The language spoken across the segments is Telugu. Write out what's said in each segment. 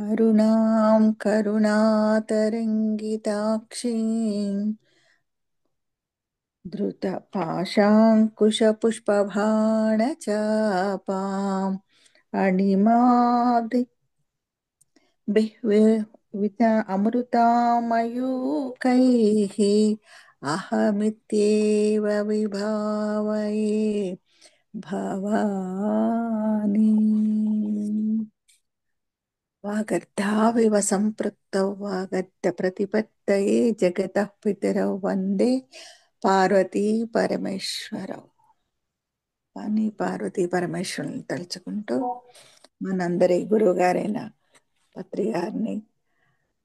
అరుణాం కరుణాతరంగితాక్షీం ధృతపాశాంకుశపుష్పబాణచాపాం అణిమాదిభిర్విత అమృతామయూకైః అహమిత్యేవ విభావయే భవాని. వాగర్ధావివ సంపృక్తౌ వాగర్ధ ప్రతిపత్తయే జగతః పితరౌ వందే పార్వతీ పరమేశ్వరౌ అని పార్వతీ పరమేశ్వరుని తలుచుకుంటూ మనందరి గురువు గారైన పత్రి గారిని,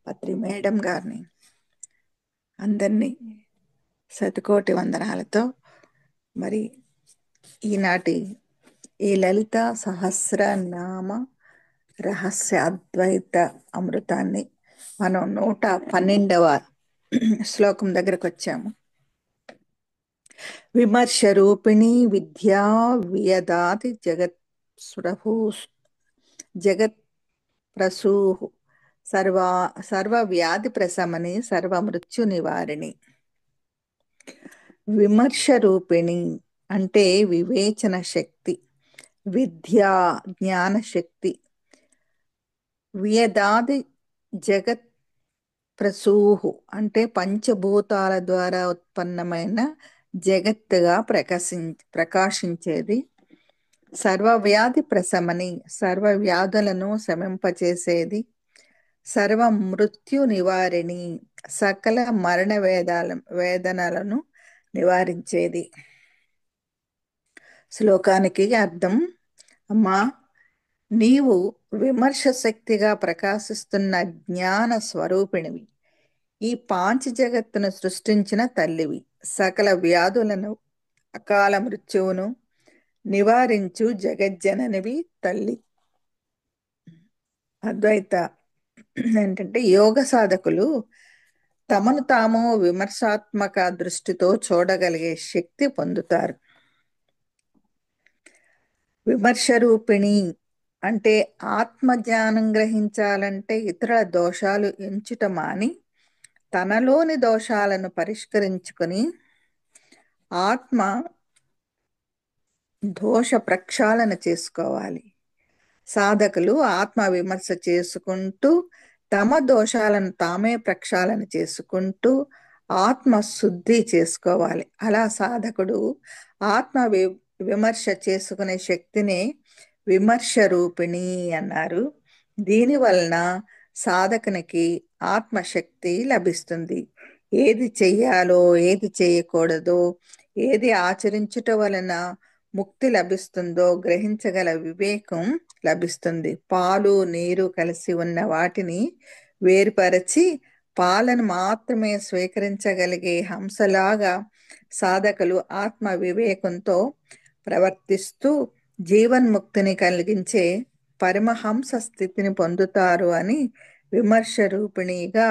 పత్రి మేడం గారిని అందరినీ శతకోటి వందనాలతో మరి ఈనాటి ఈ లలిత సహస్రనామ రహస్య అద్వైత అమృతాన్ని మనం 112వ శ్లోకం దగ్గరకు వచ్చాము. విమర్శ రూపిణి విద్యా వియదాతి జగత్ ప్రసూ సర్వ వ్యాధి ప్రశమని సర్వ మృత్యు నివారిణి. విమర్శ రూపిణి అంటే వివేచన శక్తి, విద్యా జ్ఞాన శక్తి, వియదాది జగత్ ప్రసూహు అంటే పంచభూతాల ద్వారా ఉత్పన్నమైన జగత్తుగా ప్రకాశించేది, సర్వవ్యాధి ప్రశమని సర్వ వ్యాధులను శమింపచేసేది, సర్వ మృత్యు నివారిణి సకల మరణ వేదనలను నివారించేది. శ్లోకానికి అర్థం: అమ్మా, నీవు విమర్శ శక్తిగా ప్రకాశిస్తున్న జ్ఞాన స్వరూపిణివి, ఈ పాంచ జగత్తును సృష్టించిన తల్లివి, సకల వ్యాధులను అకాల మృత్యువును నివారించు జగజ్జననివి తల్లి. అద్వైత ఏంటంటే యోగ సాధకులు తమను తాము విమర్శాత్మక దృష్టితో చూడగలిగే శక్తి పొందుతారు. విమర్శ రూపిణి అంటే ఆత్మజ్ఞానం గ్రహించాలంటే ఇతరుల దోషాలు ఎంచుట మాని తనలోని దోషాలను పరిష్కరించుకొని ఆత్మ దోష ప్రక్షాళన చేసుకోవాలి. సాధకులు ఆత్మ విమర్శ చేసుకుంటూ తమ దోషాలను తామే ప్రక్షాళన చేసుకుంటూ ఆత్మ శుద్ధి చేసుకోవాలి. అలా సాధకుడు ఆత్మ విమర్శ చేసుకునే శక్తినే విమర్శ రూపిణి అన్నారు. దీని వలన సాధకునికి ఆత్మశక్తి లభిస్తుంది. ఏది చెయ్యాలో ఏది చేయకూడదో, ఏది ఆచరించుట వలన ముక్తి లభిస్తుందో గ్రహించగల వివేకం లభిస్తుంది. పాలు నీరు కలిసి ఉన్న వాటిని వేరుపరచి పాలను మాత్రమే స్వీకరించగలిగే హంసలాగా సాధకులు ఆత్మ వివేకంతో ప్రవర్తిస్తూ జీవన్ముక్తిని కలిగించే పరమహంస స్థితిని పొందుతారు అని విమర్శ రూపిణిగా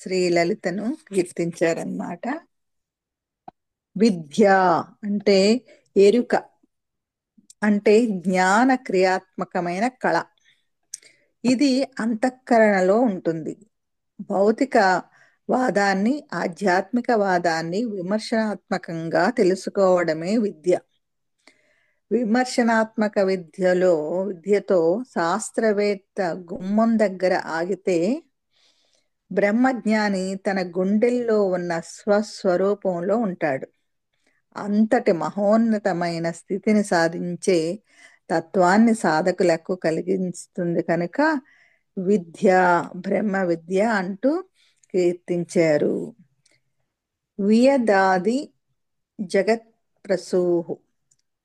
శ్రీ లలితను కీర్తించారన్నమాట. విద్య అంటే ఎరుక, అంటే జ్ఞాన క్రియాత్మకమైన కళ. ఇది అంతఃకరణలో ఉంటుంది. భౌతిక వాదాన్ని, ఆధ్యాత్మిక వాదాన్ని విమర్శనాత్మకంగా తెలుసుకోవడమే విద్య. విమర్శనాత్మక విద్యతో శాస్త్రవేత్త గుమ్మం దగ్గర ఆగితే బ్రహ్మజ్ఞాని తన గుండెల్లో ఉన్న స్వస్వరూపంలో ఉంటాడు. అంతటి మహోన్నతమైన స్థితిని సాధించే తత్వాన్ని సాధకులకు కలిగిస్తుంది కనుక విద్య, బ్రహ్మ విద్య అంటూ కీర్తించారు. వియదాది జగత్ ప్రసూహు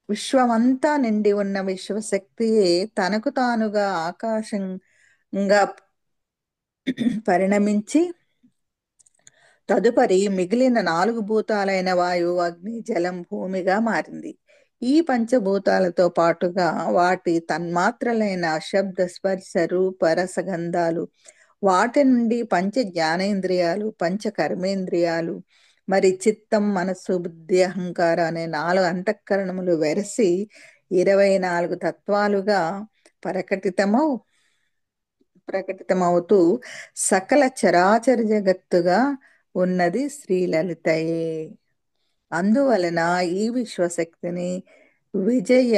విశ్వమంతా నిండి ఉన్న విశ్వశక్తియే తనకు తానుగా ఆకాశంగా పరిణమించి తదుపరి మిగిలిన 4 భూతాలైన వాయువు, అగ్ని, జలం, భూమిగా మారింది. ఈ పంచభూతాలతో పాటుగా వాటి తన్మాత్రలైన శబ్ద, స్పర్శ, రూప, రసగంధాలు, వాటి నుండి పంచ జ్ఞానేంద్రియాలు, పంచ కర్మేంద్రియాలు, మరి చిత్తం, మనస్సు, బుద్ధి, అహంకారం అనే 4 అంతఃకరణములు వెరసి 24 తత్వాలుగా ప్రకటితమవుతూ సకల చరాచర జగత్తుగా ఉన్నది శ్రీలలితయే. అందువలన ఈ విశ్వశక్తిని విజయ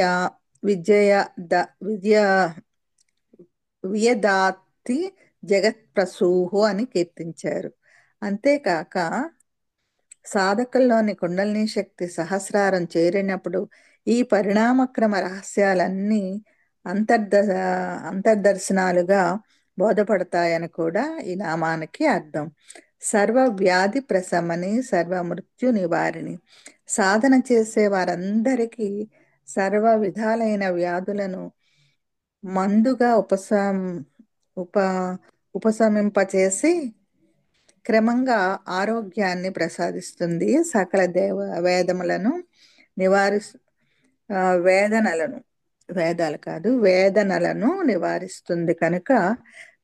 విజయ విజయ వియదాతి జగత్ప్రసూహు అని కీర్తించారు. అంతేకాక సాధకుల్లోని కుండలిని శక్తి సహస్రారం చేరినప్పుడు ఈ పరిణామక్రమ రహస్యాలన్నీ అంతర్ద అంతర్దర్శనాలుగా బోధపడతాయని కూడా ఈ నామానికి అర్థం. సర్వ వ్యాధి ప్రశమని, సర్వ మృత్యు నివారిణి. సాధన చేసే వారందరికీ సర్వ విధాలైన వ్యాధులను మందుగా ఉప ఉపశమింపచేసి క్రమంగా ఆరోగ్యాన్ని ప్రసాదిస్తుంది. సకల వేదములను నివారిస్తు వేదనలను వేదాలు కాదు వేదనలను నివారిస్తుంది కనుక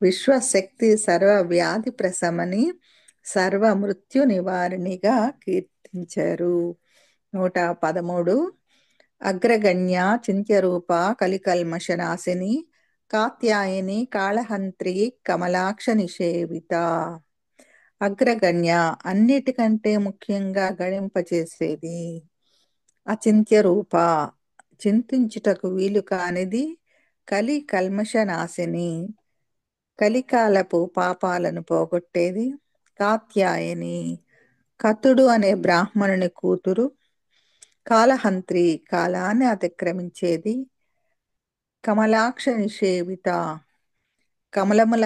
విశ్వశక్తి సర్వ వ్యాధి ప్రశమని, సర్వ మృత్యు నివారిణిగా కీర్తించారు. 113 అగ్రగణ్య చింత్యరూప కలికల్మషనాశిని కాత్యాయని కాళహంత్రి కమలాక్ష నిషేవిత. అగ్రగణ్య అన్నిటికంటే ముఖ్యంగా గణింపచేసేది, అచింత్య రూప చింతించుటకు వీలు కానిది, కలి కల్మష నాశిని కలికాలపు పాపాలను పోగొట్టేది, కాత్యాయని కతుడు అనే బ్రాహ్మణుని కూతురు, కాలహంత్రి కాలాన్ని అతిక్రమించేది, కమలాక్ష నిషేవిత కమలముల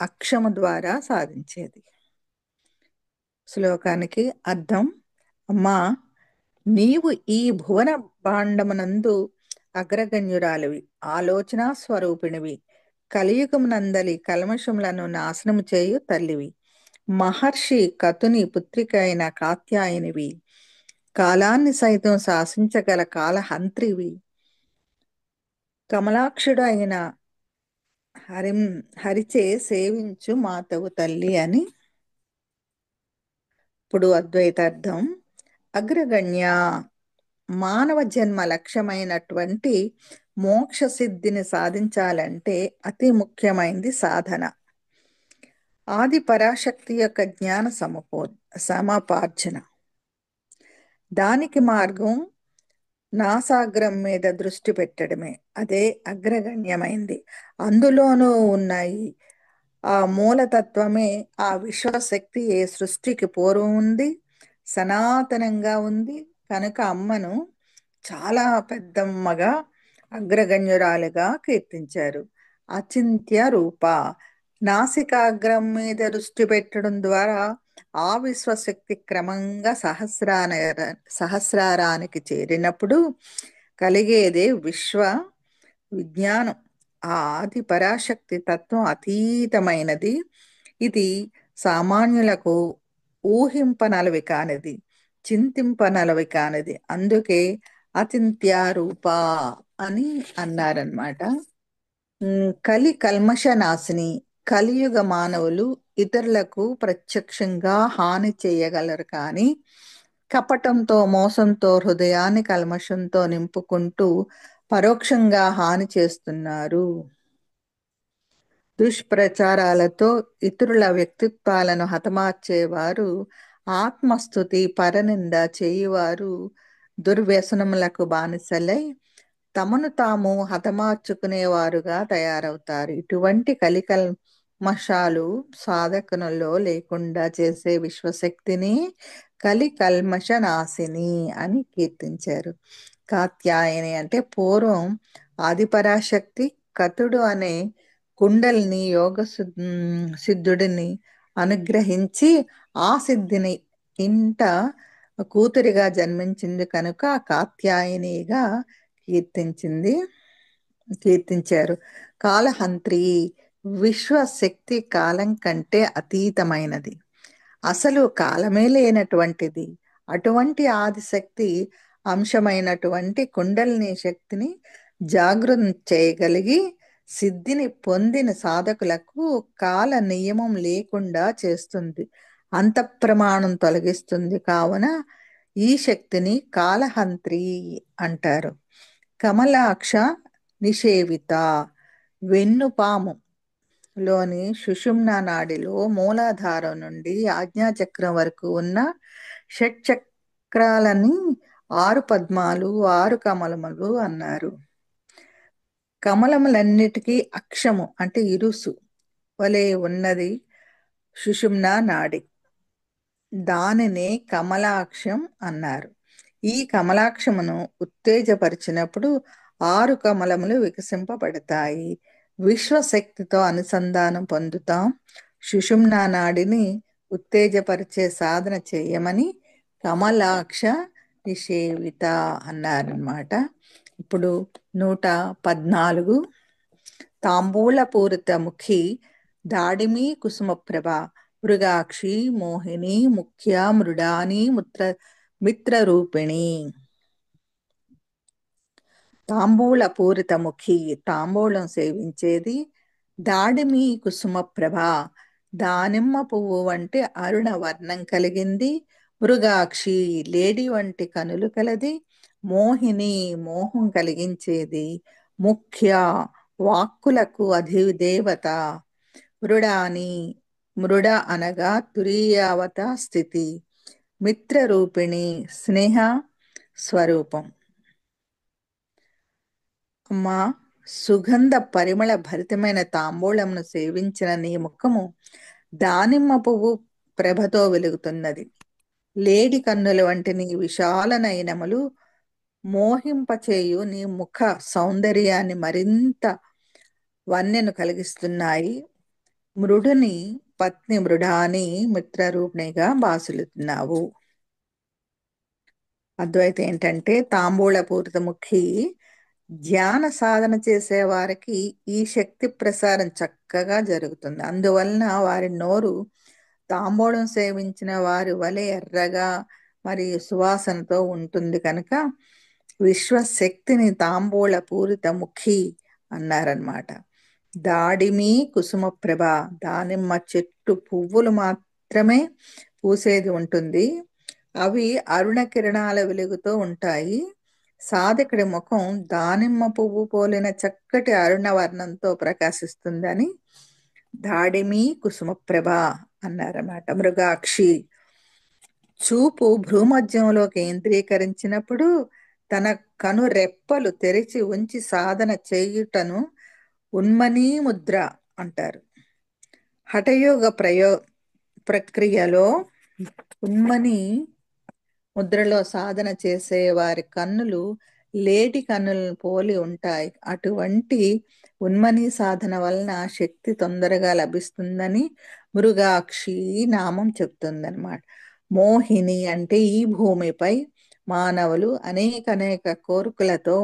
అక్షము ద్వారా సాధించేది. శ్లోకానికి అర్థం: అమ్మా, నీవు ఈ భువన భాండమునందు అగ్రగణ్యురాలివి, ఆలోచన స్వరూపిణివి, కలియుగమునందలి కల్మషములను నాశనము చేయు తల్లివి, మహర్షి కతుని పుత్రిక అయిన కాత్యాయనివి, కాలాన్ని సైతం శాసించగల కాలహంత్రివి, కమలాక్షుడు అయిన హరిచే సేవించు మాతవు తల్లి అని. ఇప్పుడు అద్వైతార్థం: అగ్రగణ్య మానవ జన్మ లక్ష్యమైనటువంటి మోక్ష సిద్ధిని సాధించాలంటే అతి ముఖ్యమైనది సాధన. ఆది పరాశక్తి యొక్క జ్ఞాన సముపార్జన. దానికి మార్గం నాసాగ్రం మీద దృష్టి పెట్టడమే. అదే అగ్రగణ్యమైంది. అందులోనూ ఉన్నాయి ఆ మూలతత్వమే ఆ విశ్వశక్తి ఏ సృష్టికి పూర్వం ఉంది, సనాతనంగా ఉంది కనుక అమ్మను చాలా పెద్దమ్మగా అగ్రగణ్యురాలుగా కీర్తించారు. అచింత్య రూప నాసికాగ్రం మీద దృష్టి పెట్టడం ద్వారా ఆ విశ్వశక్తి క్రమంగా సహస్రారానికి చేరినప్పుడు కలిగేదే విశ్వ విజ్ఞానం. ఆ ఆది పరాశక్తి తత్వం అతీతమైనది. ఇది సామాన్యులకు ఊహింపనలవి కానిది, చింతింపనలవి కానిది. అందుకే అచింత్యారూప అని అన్నారనమాట. కలి కల్మష నాశిని. కలియుగ మానవులు ఇతరులకు ప్రత్యక్షంగా హాని చేయగలరు కానీ కపటంతో, మోసంతో హృదయాన్ని కల్మషంతో నింపుకుంటూ పరోక్షంగా హాని చేస్తున్నారు. దుష్ప్రచారాలతో ఇతరుల వ్యక్తిత్వాలను హతమార్చేవారు, ఆత్మస్థుతి పరనింద చేయువారు దుర్వ్యసనములకు బానిసలై తమను తాము హతమార్చుకునేవారుగా తయారవుతారు. ఇటువంటి కలికల్మషాలు సాధకులలో లేకుండా చేసే విశ్వశక్తిని కలికల్మష నాశిని అని కీర్తించారు. కాత్యాయని అంటే పూర్వం ఆదిపరాశక్తి కతుడు అనే కుండలిని యోగ సిద్ధుడిని అనుగ్రహించి ఆ సిద్ధిని ఇంట కూతురిగా జన్మించింది కనుక కాత్యాయనిగా కీర్తించారు. కాలహంత్రి విశ్వశక్తి కాలం కంటే అతీతమైనది, అసలు కాలమే లేనటువంటిది. అటువంటి ఆదిశక్తి అంశమైనటువంటి కుండలిని శక్తిని జాగృతం చేయగలిగి సిద్ధిని పొందిన సాధకులకు కాల నియమం లేకుండా చేస్తుంది, అంతఃప్రమాణం తొలగిస్తుంది. కావున ఈ శక్తిని కాలహంత్రి అంటారు. కమలాక్ష నిషేవిత వెన్నుపాము లోని సుషుమ్నా నాడిలో మూలాధారం నుండి ఆజ్ఞాచక్రం వరకు ఉన్న షట్చక్రాలని 6 పద్మాలు 6 కమలములు అన్నారు. కమలములన్నిటికీ అక్షము అంటే ఇరుసు వలె ఉన్నది సుషుమ్నా నాడి. దానినే కమలాక్షం అన్నారు. ఈ కమలాక్షమును ఉత్తేజపరిచినప్పుడు 6 కమలములు వికసింపబడతాయి. విశ్వశక్తితో అనుసంధానం పొందుతాం. సుషుమ్నా నాడిని ఉత్తేజపరిచే సాధన చేయమని కమలాక్ష నిషేవిత అన్నారన్నమాట. ఇప్పుడు 114 తాంబూలపూరిత ముఖి దాడిమి కుసుమప్రభ మృగాక్షి మోహిని ముఖ్య మృడాని మిత్రరూపిణి. తాంబూల పూరిత ముఖి తాంబూలం సేవించేది. దాడిమి కుసుమప్రభ దానిమ్మ పువ్వు వంటి అరుణ వర్ణం కలిగింది. మృగాక్షి లేడి వంటి కనులు కలది. మోహిని మోహం కలిగించేది. ముఖ్య వాక్కులకు అధిదేవత. మృడాని మృడ అనగా తురీయావత స్థితి. మిత్రరూపిణి స్నేహ స్వరూపం. అమ్మా, సుగంధ పరిమళ భరితమైన తాంబూలమును సేవించిన నీ ముఖము దానిమ్మ పువ్వు ప్రభతో వెలుగుతున్నది. లేడి కన్నుల వంటి నీ విశాల నయనములు మోహింపచేయు నీ ముఖ సౌందర్యాన్ని మరింత వన్నెను కలిగిస్తున్నాయి. మృడుని పత్ని మృడాని మిత్రరూపిణిగా బాసులుతున్నావు. అద్వైతం ఏంటంటే తాంబూల పూరిత ముఖి ధ్యాన సాధన చేసే వారికి ఈ శక్తి ప్రసారం చక్కగా జరుగుతుంది. అందువలన వారి నోరు తాంబూలం సేవించిన వారి వలె ఎర్రగా మరియు సువాసనతో ఉంటుంది కనుక విశ్వశక్తిని తాంబూల పూరిత ముఖి అన్నారన్నమాట. దాడిమి కుసుమప్రభ దానిమ్మ చెట్టు పువ్వులు మాత్రమే పూసేది ఉంటుంది. అవి అరుణ కిరణాల వెలుగుతో ఉంటాయి. సాధకుడి ముఖం దానిమ్మ పువ్వు పోలిన చక్కటి అరుణ వర్ణంతో ప్రకాశిస్తుందని దాడిమి కుసుమప్రభ అన్నారన్నమాట. మృగాక్షి చూపు భ్రూమధ్యంలో కేంద్రీకరించినప్పుడు తన కను రెప్పలు తెరిచి ఉంచి సాధన చేయుటను ఉన్మనీ ముద్ర అంటారు. హఠయోగ ప్రక్రియలో ఉన్మని ముద్రలో సాధన చేసే వారి కన్నులు లేడి కన్నులను పోలి ఉంటాయి. అటువంటి ఉన్మని సాధన వలన శక్తి తొందరగా లభిస్తుందని మృగాక్షి నామం చెప్తుందన్నమాట. మోహిని అంటే ఈ భూమిపై మానవులు అనేక కోరికలతో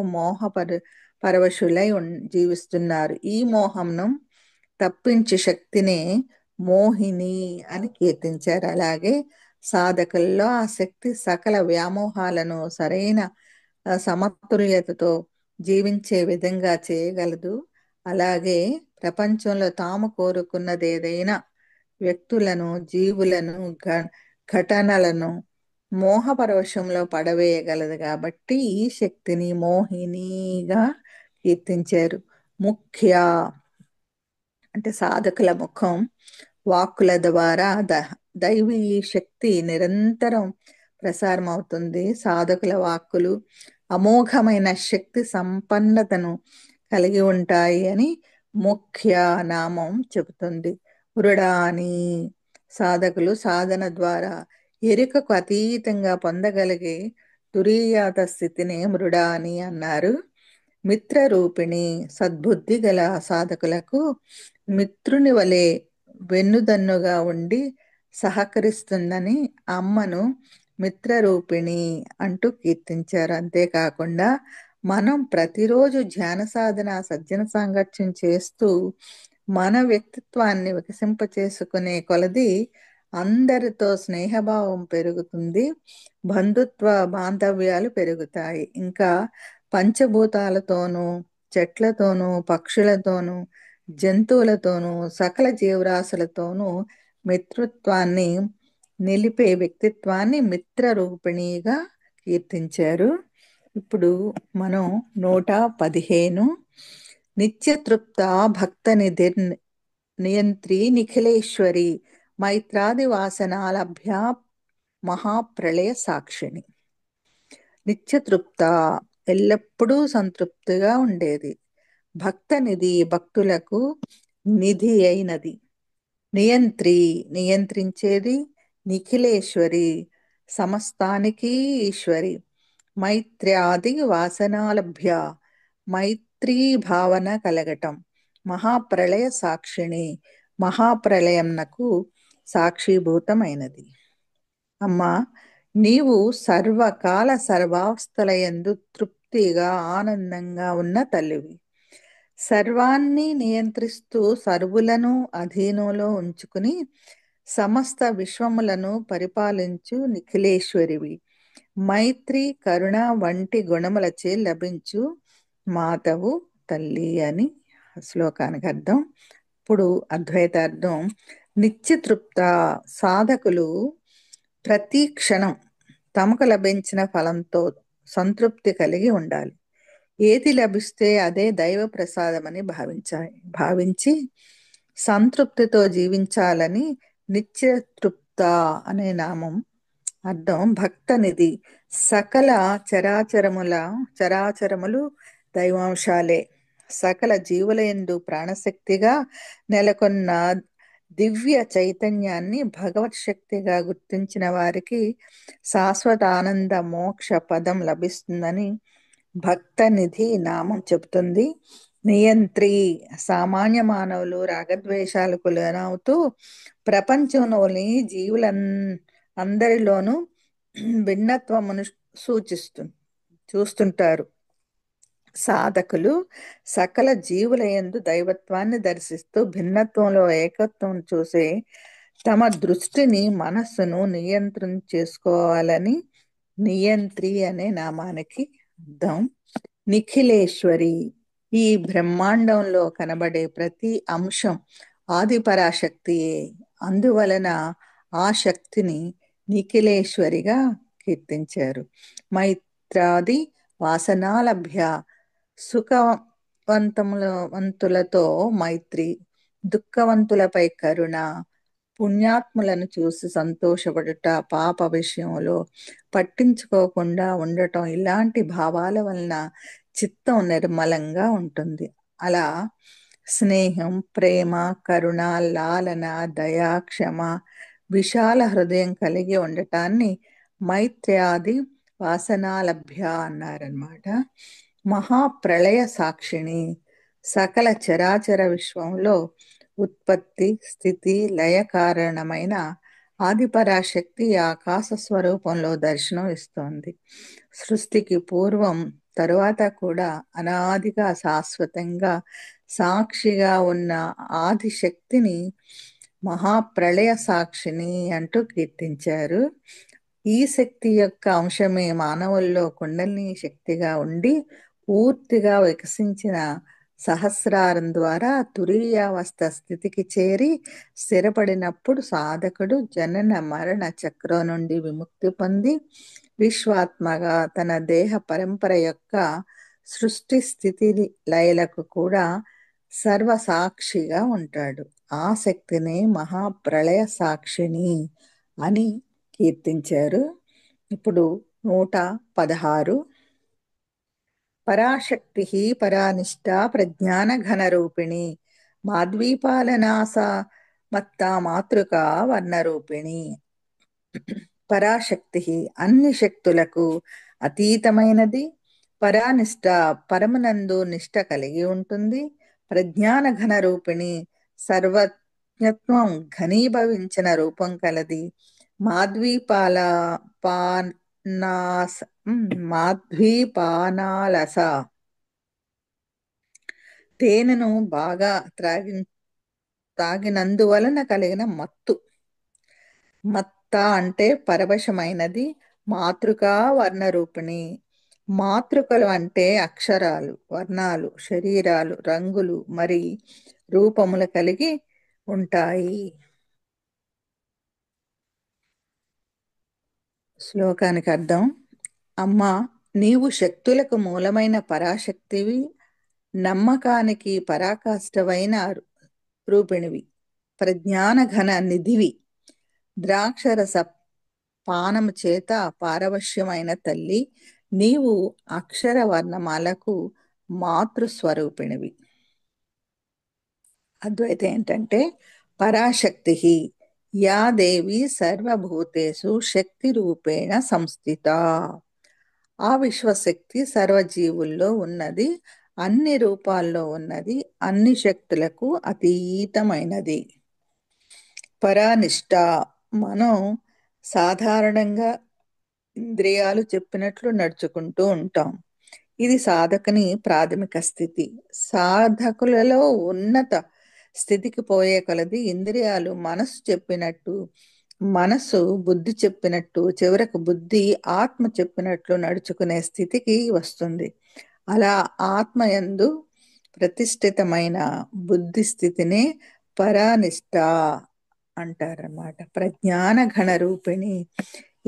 పరవశులై జీవిస్తున్నారు. ఈ మోహంను తప్పించే శక్తినే మోహిని అని కీర్తించారు. అలాగే సాధకుల్లో ఆ శక్తి సకల వ్యామోహాలను సరైన సమతుల్యతతో జీవించే విధంగా చేయగలదు. అలాగే ప్రపంచంలో తాము కోరుకున్నది ఏదైనా వ్యక్తులను, జీవులను, ఘటనలను మోహపరవశంలో పడవేయగలదు. కాబట్టి ఈ శక్తిని మోహినిగా కీర్తించారు. ముఖ్య అంటే సాధకుల ముఖం వాక్కుల ద్వారా దైవీ శక్తి నిరంతరం ప్రసారం అవుతుంది. సాధకుల వాక్కులు అమోఘమైన శక్తి సంపన్నతను కలిగి ఉంటాయి అని ముఖ్య నామం చెబుతుంది. మృడాని సాధకులు సాధన ద్వారా ఎరుకకు అతీతంగా పొందగలిగే తురీయాత స్థితిని మృడాని అన్నారు. మిత్రరూపిణి సద్బుద్ధి గల సాధకులకు మిత్రుని వలె వెన్నుదన్నుగా ఉండి సహకరిస్తుందని అమ్మను మిత్రరూపిణి అంటూ కీర్తించారు. అంతేకాకుండా మనం ప్రతిరోజు ధ్యాన సాధన సజ్జన సాంగత్యం చేస్తూ మన వ్యక్తిత్వాన్ని వికసింపచేసుకునే కొలది అందరితో స్నేహభావం పెరుగుతుంది, బంధుత్వ బాంధవ్యాలు పెరుగుతాయి. ఇంకా పంచభూతాలతోనూ, చెట్లతోనూ, పక్షులతోనూ, జంతువులతోనూ, సకల జీవరాశులతోనూ మిత్రత్వాన్ని నిలిపే వ్యక్తిత్వాన్ని మిత్రరూపిణిగా కీర్తించారు. ఇప్పుడు మనం 115 నిత్యతృప్త భక్త నియంత్రి నిఖిలేశ్వరి మైత్రాది వాసనాలభ్యా మహాప్రళయ సాక్షిణి. నిత్యతృప్త, ఎల్లప్పుడూ సంతృప్తిగా ఉండేది. భక్త నిధి, భక్తులకు నిధి అయినది. నియంత్రి, నియంత్రించేది. నిఖిలేశ్వరి, సమస్తానికి ఈశ్వరి. మైత్ర్యాది వాసనాలభ్య, మైత్రీ భావన కలగటం. మహాప్రళయ సాక్షిణి, మహాప్రళయంనకు సాక్షిభూతమైనది. అమ్మా, నీవు సర్వకాల సర్వావస్థలయందు తృప్తిగా ఆనందంగా ఉన్న తల్లివి. సర్వాన్ని నియంత్రిస్తూ సర్వులను అధీనంలో ఉంచుకుని సమస్త విశ్వములను పరిపాలించు నిఖిలేశ్వరివి. మైత్రి, కరుణ వంటి గుణములచే లభించు మాతవు తల్లి అని శ్లోకానికి అర్థం. ఇప్పుడు అద్వైతార్థం. నిత్యతృప్త, సాధకులు ప్రతి క్షణం తమకు లభించిన ఫలంతో సంతృప్తి కలిగి ఉండాలి. ఏది లభిస్తే అదే దైవ ప్రసాదమని భావించి సంతృప్తితో జీవించాలని నిత్యతృప్త అనే నామం అర్థం. భక్తనిధి, సకల చరాచరములు దైవాంశాలే. సకల జీవుల యందు ప్రాణశక్తిగా నెలకొన్న దివ్య చైతన్యాన్ని భగవత్ శక్తిగా గుర్తించిన వారికి శాశ్వత ఆనంద మోక్ష పదం లభిస్తుందని భక్తనిధి నామం చెబుతుంది. నియంత్రి, సామాన్య మానవులు రాగద్వేషాలకు లోనవుతూ ప్రపంచంలోని అందరిలోనూ భిన్నత్వమును చూస్తుంటారు. సాధకులు సకల జీవుల యందు దైవత్వాన్ని దర్శిస్తూ భిన్నత్వంలో ఏకత్వం చూసే తమ దృష్టిని, మనస్సును నియంత్రణ చేసుకోవాలని నియంత్రి అనే నామానికి అర్థం. నిఖిలేశ్వరి, ఈ బ్రహ్మాండంలో కనబడే ప్రతి అంశం ఆదిపరాశక్తియే. అందువలన ఆ శక్తిని నిఖిలేశ్వరిగా కీర్తించారు. మైత్రాది వాసనాలభ్య, సుఖవంతులతో మైత్రి, దుఃఖవంతులపై కరుణ, పుణ్యాత్ములను చూసి సంతోషపడుట, పాప విషయంలో పట్టించుకోకుండా ఉండటం, ఇలాంటి భావాల వలన చిత్తం నిర్మలంగా ఉంటుంది. అలా స్నేహం, ప్రేమ, కరుణ, లాలన, దయ, క్షమ, విశాల హృదయం కలిగి ఉండటాన్ని మైత్ర్యాది వాసనాలభ్య అన్నారన్నమాట. మహాప్రళయ సాక్షిణి, సకల చరాచర విశ్వంలో ఉత్పత్తి, స్థితి, లయ కారణమైన ఆదిపరాశక్తి ఆకాశ స్వరూపంలో దర్శనం ఇస్తోంది. సృష్టికి పూర్వం, తరువాత కూడా అనాదిగా శాశ్వతంగా సాక్షిగా ఉన్న ఆదిశక్తిని మహాప్రళయ సాక్షిని అంటూ కీర్తించారు. ఈ శక్తి యొక్క అంశమే మానవుల్లో కుండలిని శక్తిగా ఉండి పూర్తిగా వికసించిన సహస్రారం ద్వారా తురీయావస్థ స్థితికి చేరి స్థిరపడినప్పుడు సాధకుడు జనన మరణ చక్రం నుండి విముక్తి పొంది విశ్వాత్మగా తన దేహ పరంపర యొక్క సృష్టి స్థితి లయలకు కూడా సర్వసాక్షిగా ఉంటాడు. ఆ శక్తిని మహాప్రళయ సాక్షిని అని కీర్తించారు. ఇప్పుడు 116. పరాశక్తి పరానిష్ట ప్రజ్ఞాన ఘన రూపిణి మాద్వీపాలనాస మత్తా మాతృక వర్ణరూపిణి. పరాశక్తి అన్ని శక్తులకు అతీతమైనది. పరానిష్ట, పరమనందు నిష్ట కలిగి ఉంటుంది. ప్రజ్ఞాన ఘన రూపిణి, సర్వజ్ఞత్వం ఘనీభవించిన రూపం కలది. మాధ్వీపానాలస, తేనెను బాగా తాగినందువలన కలిగిన మత్తు. మత్త అంటే పరవశమైనది. మాతృకా వర్ణరూపిణి, మాతృకలు అంటే అక్షరాలు, వర్ణాలు, శరీరాలు, రంగులు మరి రూపములు కలిగి ఉంటాయి. శ్లోకానికి అర్థం. అమ్మా, నీవు శక్తులకు మూలమైన పరాశక్తివి, నమ్మకానికి పరాకాష్ఠవైన రూపిణివి. ప్రజ్ఞాన ఘన నిధివి. ద్రాక్షరస పానము చేత పారవశ్యమైన తల్లి, నీవు అక్షర వర్ణమాలకు మాతృస్వరూపిణివి. అద్వైతం ఏంటంటే పరాశక్తి యా దేవి సర్వభూతేషు శక్తి రూపేణ సంస్థిత. ఆ విశ్వశక్తి సర్వజీవుల్లో ఉన్నది, అన్ని రూపాల్లో ఉన్నది, అన్ని శక్తులకు అతీతమైనది. పరానిష్ట, మనం సాధారణంగా ఇంద్రియాలు చెప్పినట్లు నడుచుకుంటూ ఉంటాం. ఇది సాధకుని ప్రాథమిక స్థితి. సాధకులలో ఉన్నత స్థితికి పోయే కొలది ఇంద్రియాలు మనసు చెప్పినట్టు, మనసు బుద్ధి చెప్పినట్టు, చివరకు బుద్ధి ఆత్మ చెప్పినట్లు నడుచుకునే స్థితికి వస్తుంది. అలా ఆత్మయందు ప్రతిష్ఠితమైన బుద్ధి స్థితినే పరానిష్ట అంటారన్నమాట. ప్రజ్ఞాన ఘన రూపిణి.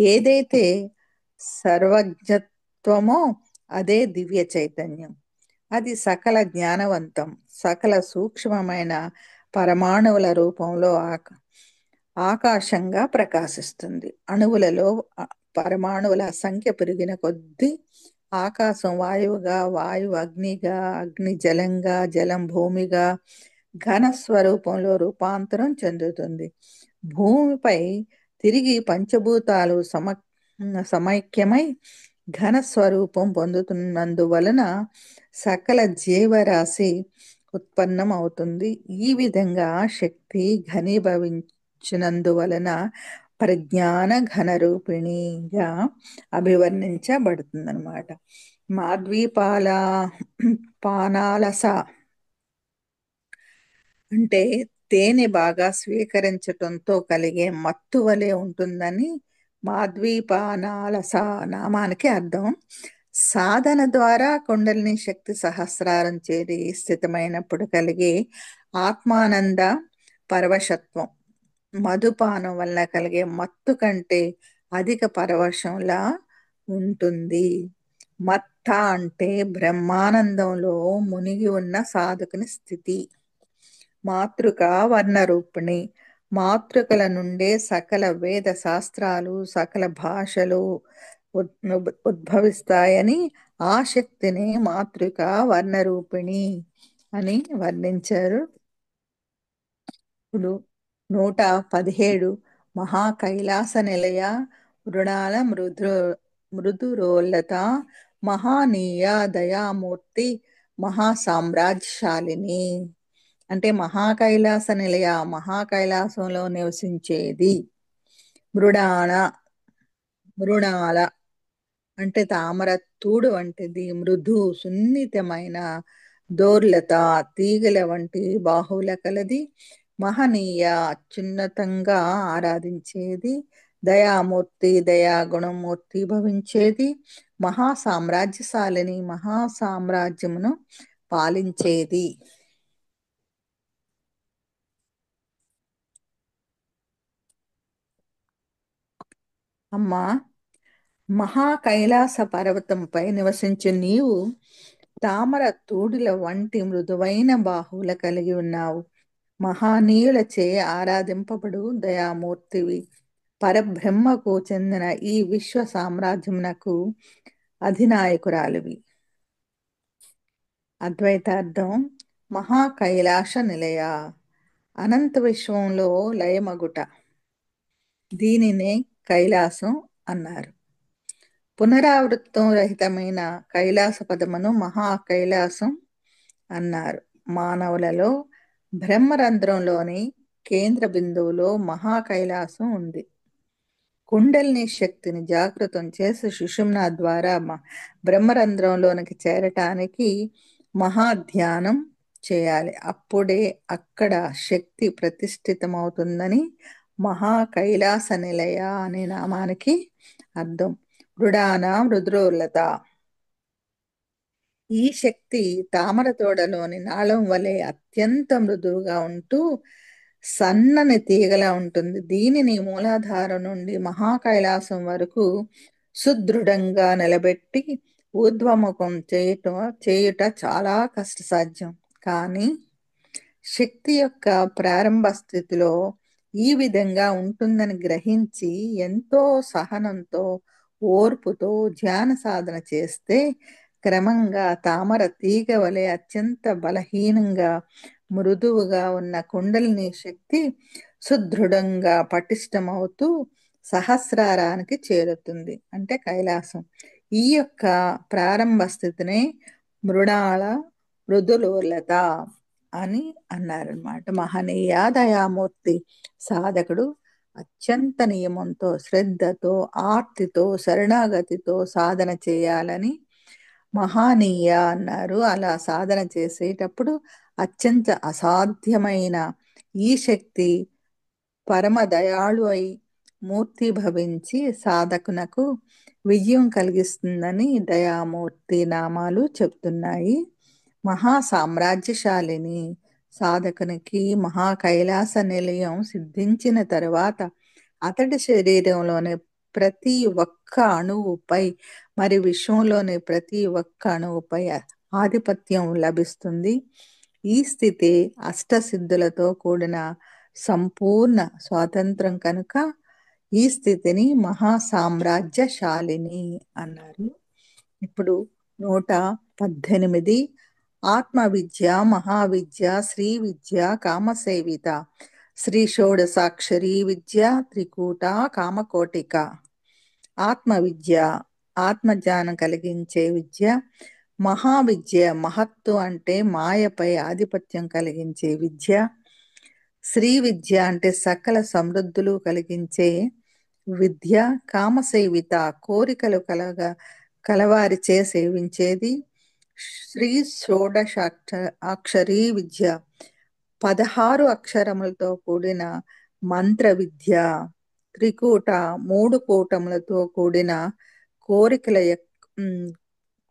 ఏదైతే సర్వజ్ఞత్వమో అదే దివ్య చైతన్యం. అది సకల జ్ఞానవంతం, సకల సూక్ష్మమైన పరమాణువుల రూపంలో ఆకాశంగా ప్రకాశిస్తుంది. అణువులలో పరమాణువుల సంఖ్య పెరిగిన కొద్దీ ఆకాశం వాయువుగా, వాయువు అగ్నిగా, అగ్ని జలంగా, జలం భూమిగా, ఘన స్వరూపంలో రూపాంతరం చెందుతుంది. భూమిపై తిరిగి పంచభూతాలు సమైక్యమై ఘన స్వరూపం పొందుతున్నందువలన సకల జీవరాశి ఉత్పన్నం అవుతుంది. ఈ విధంగా శక్తి ఘనీభవించినందువలన ప్రజ్ఞాన ఘన రూపిణిగా అభివర్ణించబడుతుంది అన్నమాట. మాధ్వీపాల పానాలస అంటే తేనె బాగా స్వీకరించటంతో కలిగే మత్తు వలె ఉంటుందని మాధ్వీపానాలస నామానికి అర్థం. సాధన ద్వారా కుండలిని శక్తి సహస్రారం చేరి స్థితమైనప్పుడు కలిగే ఆత్మానంద పరవశత్వం మధుపానం వల్ల కలిగే మత్తు కంటే అధిక పరవశంలా ఉంటుంది. మత్త అంటే బ్రహ్మానందంలో మునిగి ఉన్న సాధకుని స్థితి. మాతృక వర్ణరూపిణి. మాతృకల నుండే సకల వేద శాస్త్రాలు, సకల భాషలు ఉద్భవిస్తాయని ఆ శక్తిని మాతృక వర్ణరూపిణి అని వర్ణించారు. ఇప్పుడు 117 మహాకైలాస నిలయ మృణాల మృదురోల్లత మహానీయ దయామూర్తి మహాసామ్రాజ్యశాలిని. అంటే మహాకైలాస నిలయ, మహాకైలాసంలో నివసించేది. మృణాల మృణాల అంటే తామర తూడు వంటిది. మృదు సున్నితమైన, దోర్లత తీగల వంటి బాహువుల కలది. మహనీయ అత్యున్నతంగా ఆరాధించేది. దయామూర్తి దయాగుణమూర్తి భవించేది. మహాసామ్రాజ్యశాలిని మహాసామ్రాజ్యమును పాలించేది. అమ్మా, మహాకైలాస పర్వతంపై నివసించే నీవు తామర తూడుల వంటి మృదువైన బాహువుల కలిగి ఉన్నావు. మహానీయులచే ఆరాధింపబడు దయామూర్తివి. పరబ్రహ్మకు చెందిన ఈ విశ్వ సామ్రాజ్యమునకు అధినాయకురాలివి. అద్వైతార్థం మహాకైలాస నిలయ, అనంత విశ్వంలో లయమగుట. దీనినే కైలాసం అన్నారు. పునరావృత్తం రహితమైన కైలాస పదమును మహా కైలాసం అన్నారు. మానవులలో బ్రహ్మరంధ్రంలోని కేంద్ర బిందువులో మహా కైలాసం ఉంది. కుండలిని శక్తిని జాగృతం చేసి సుషుమ్న ద్వారా బ్రహ్మరంధ్రంలోనికి చేరటానికి మహాధ్యానం చేయాలి. అప్పుడే అక్కడ శక్తి ప్రతిష్ఠితమవుతుందని మహా కైలాస నిలయ అనే నామానికి అర్థం. మృడాన మృదురోల్లత. ఈ శక్తి తామర తోడలోని నాళం వలె అత్యంత మృదువుగా ఉంటూ సన్నని తీగలా ఉంటుంది. దీనిని మూలాధారం నుండి మహాకైలాసం వరకు సుదృఢంగా నిలబెట్టి ఊర్ధ్వముఖం చేయుట చాలా కష్టసాధ్యం. కానీ శక్తి యొక్క ప్రారంభ స్థితిలో ఈ విధంగా ఉంటుందని గ్రహించి ఎంతో సహనంతో, ఓర్పుతో ధ్యాన సాధన చేస్తే క్రమంగా తామర తీగ వలె అత్యంత బలహీనంగా, మృదువుగా ఉన్న కుండలిని శక్తి సుదృఢంగా పటిష్టమవుతూ సహస్రారానికి చేరుతుంది. అంటే కైలాసం. ఈ యొక్క ప్రారంభ స్థితినే మృణాళ మృదులోలత అని అన్నారనమాట. మహనీయ దయామూర్తి సాధకుడు అత్యంత నియమంతో, శ్రద్ధతో, ఆర్తితో, శరణాగతితో సాధన చేయాలని మహానీయ అన్నారు. అలా సాధన చేసేటప్పుడు అత్యంత అసాధ్యమైన ఈ శక్తి పరమ దయాళు అయి మూర్తి భవించి సాధకునకు విజయం కలిగిస్తుందని దయామూర్తి నామాలు చెప్తున్నాయి. మహా సామ్రాజ్యశాలిని సాధకునికి మహా కైలాస నిలయం సిద్ధించిన తరువాత అతడి శరీరంలోని ప్రతి ఒక్క అణువుపై, మరి విశ్వంలోని ప్రతి ఒక్క అణువుపై ఆధిపత్యం లభిస్తుంది. ఈ స్థితి అష్టసిద్ధులతో కూడిన సంపూర్ణ స్వాతంత్రం కనుక ఈ స్థితిని మహా సామ్రాజ్యశాలిని అన్నారు. ఇప్పుడు 118 ఆత్మ విద్య, మహావిద్య, శ్రీ విద్య, కామసేవిత, శ్రీ షోడసాక్షరి విద్య, త్రికూట, కామకోటిక. ఆత్మ విద్య ఆత్మజ్ఞానం కలిగించే విద్య. మహావిద్య మహత్తు అంటే మాయపై ఆధిపత్యం కలిగించే విద్య. శ్రీ విద్య అంటే సకల సమృద్ధులు కలిగించే విద్య. కామసేవిత కోరికలు కలవారిచే సేవించేది. శ్రీ షోడశాక్షరీ విద్య 16 అక్షరములతో కూడిన మంత్ర విద్య. త్రికూట 3 కూటములతో కూడిన కోరికల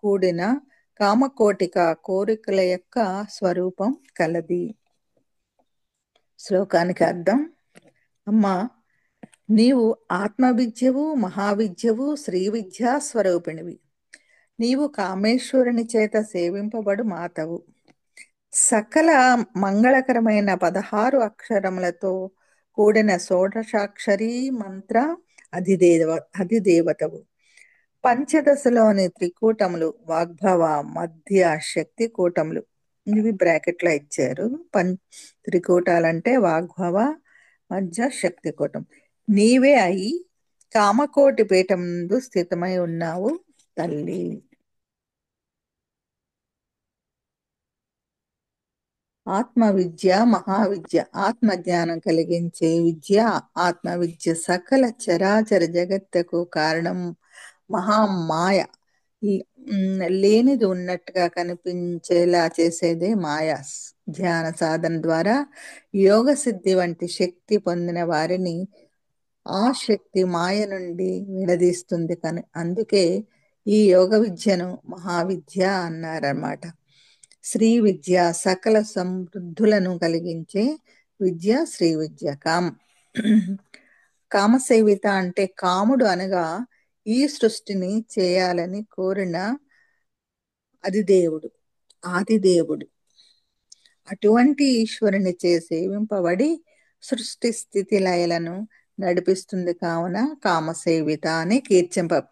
కూడిన కామకోటిక కోరికల యొక్క స్వరూపం కలది. శ్లోకానికి అర్థం: అమ్మా, నీవు ఆత్మవిద్యవు, మహావిద్యవు, శ్రీ విద్యా స్వరూపిణివి. నీవు కామేశ్వరుని చేత సేవింపబడు మాతవు. సకల మంగళకరమైన 16 అక్షరములతో కూడిన షోడశాక్షరీ మంత్ర అధిదేవతవు. పంచదశలోని త్రికూటములు వాగ్భవ, మధ్య శక్తి కూటములు, ఇవి బ్రాకెట్లో ఇచ్చారు. త్రికూటాలంటే వాగ్భవ, మధ్య శక్తి కూటం. నీవే అయి కామకోటి పీఠం ముందు స్థితమై ఉన్నావు తల్లి. ఆత్మ విద్య, మహావిద్య ఆత్మజ్ఞానం కలిగించే విద్య. ఆత్మ విద్య సకల చరాచర జగత్తుకు కారణం. మహామాయ లేనిది ఉన్నట్టుగా కనిపించేలా చేసేదే మాయ. ధ్యాన సాధన ద్వారా యోగ సిద్ధి వంటి శక్తి పొందిన వారిని ఆ శక్తి మాయ నుండి విడదీస్తుంది. అందుకే ఈ యోగ విద్యను మహావిద్య అన్నారన్నమాట. శ్రీ విద్య సకల సమృద్ధులను కలిగించే విద్య శ్రీ విద్య. కామసేవిత అంటే కాముడు అనగా ఈ సృష్టిని చేయాలని కోరిన అధిదేవుడు, ఆదిదేవుడు. అటువంటి ఈశ్వరునిచే సేవింపబడి సృష్టి స్థితి లయలను నడిపిస్తుంది కావున కామసేవిత అని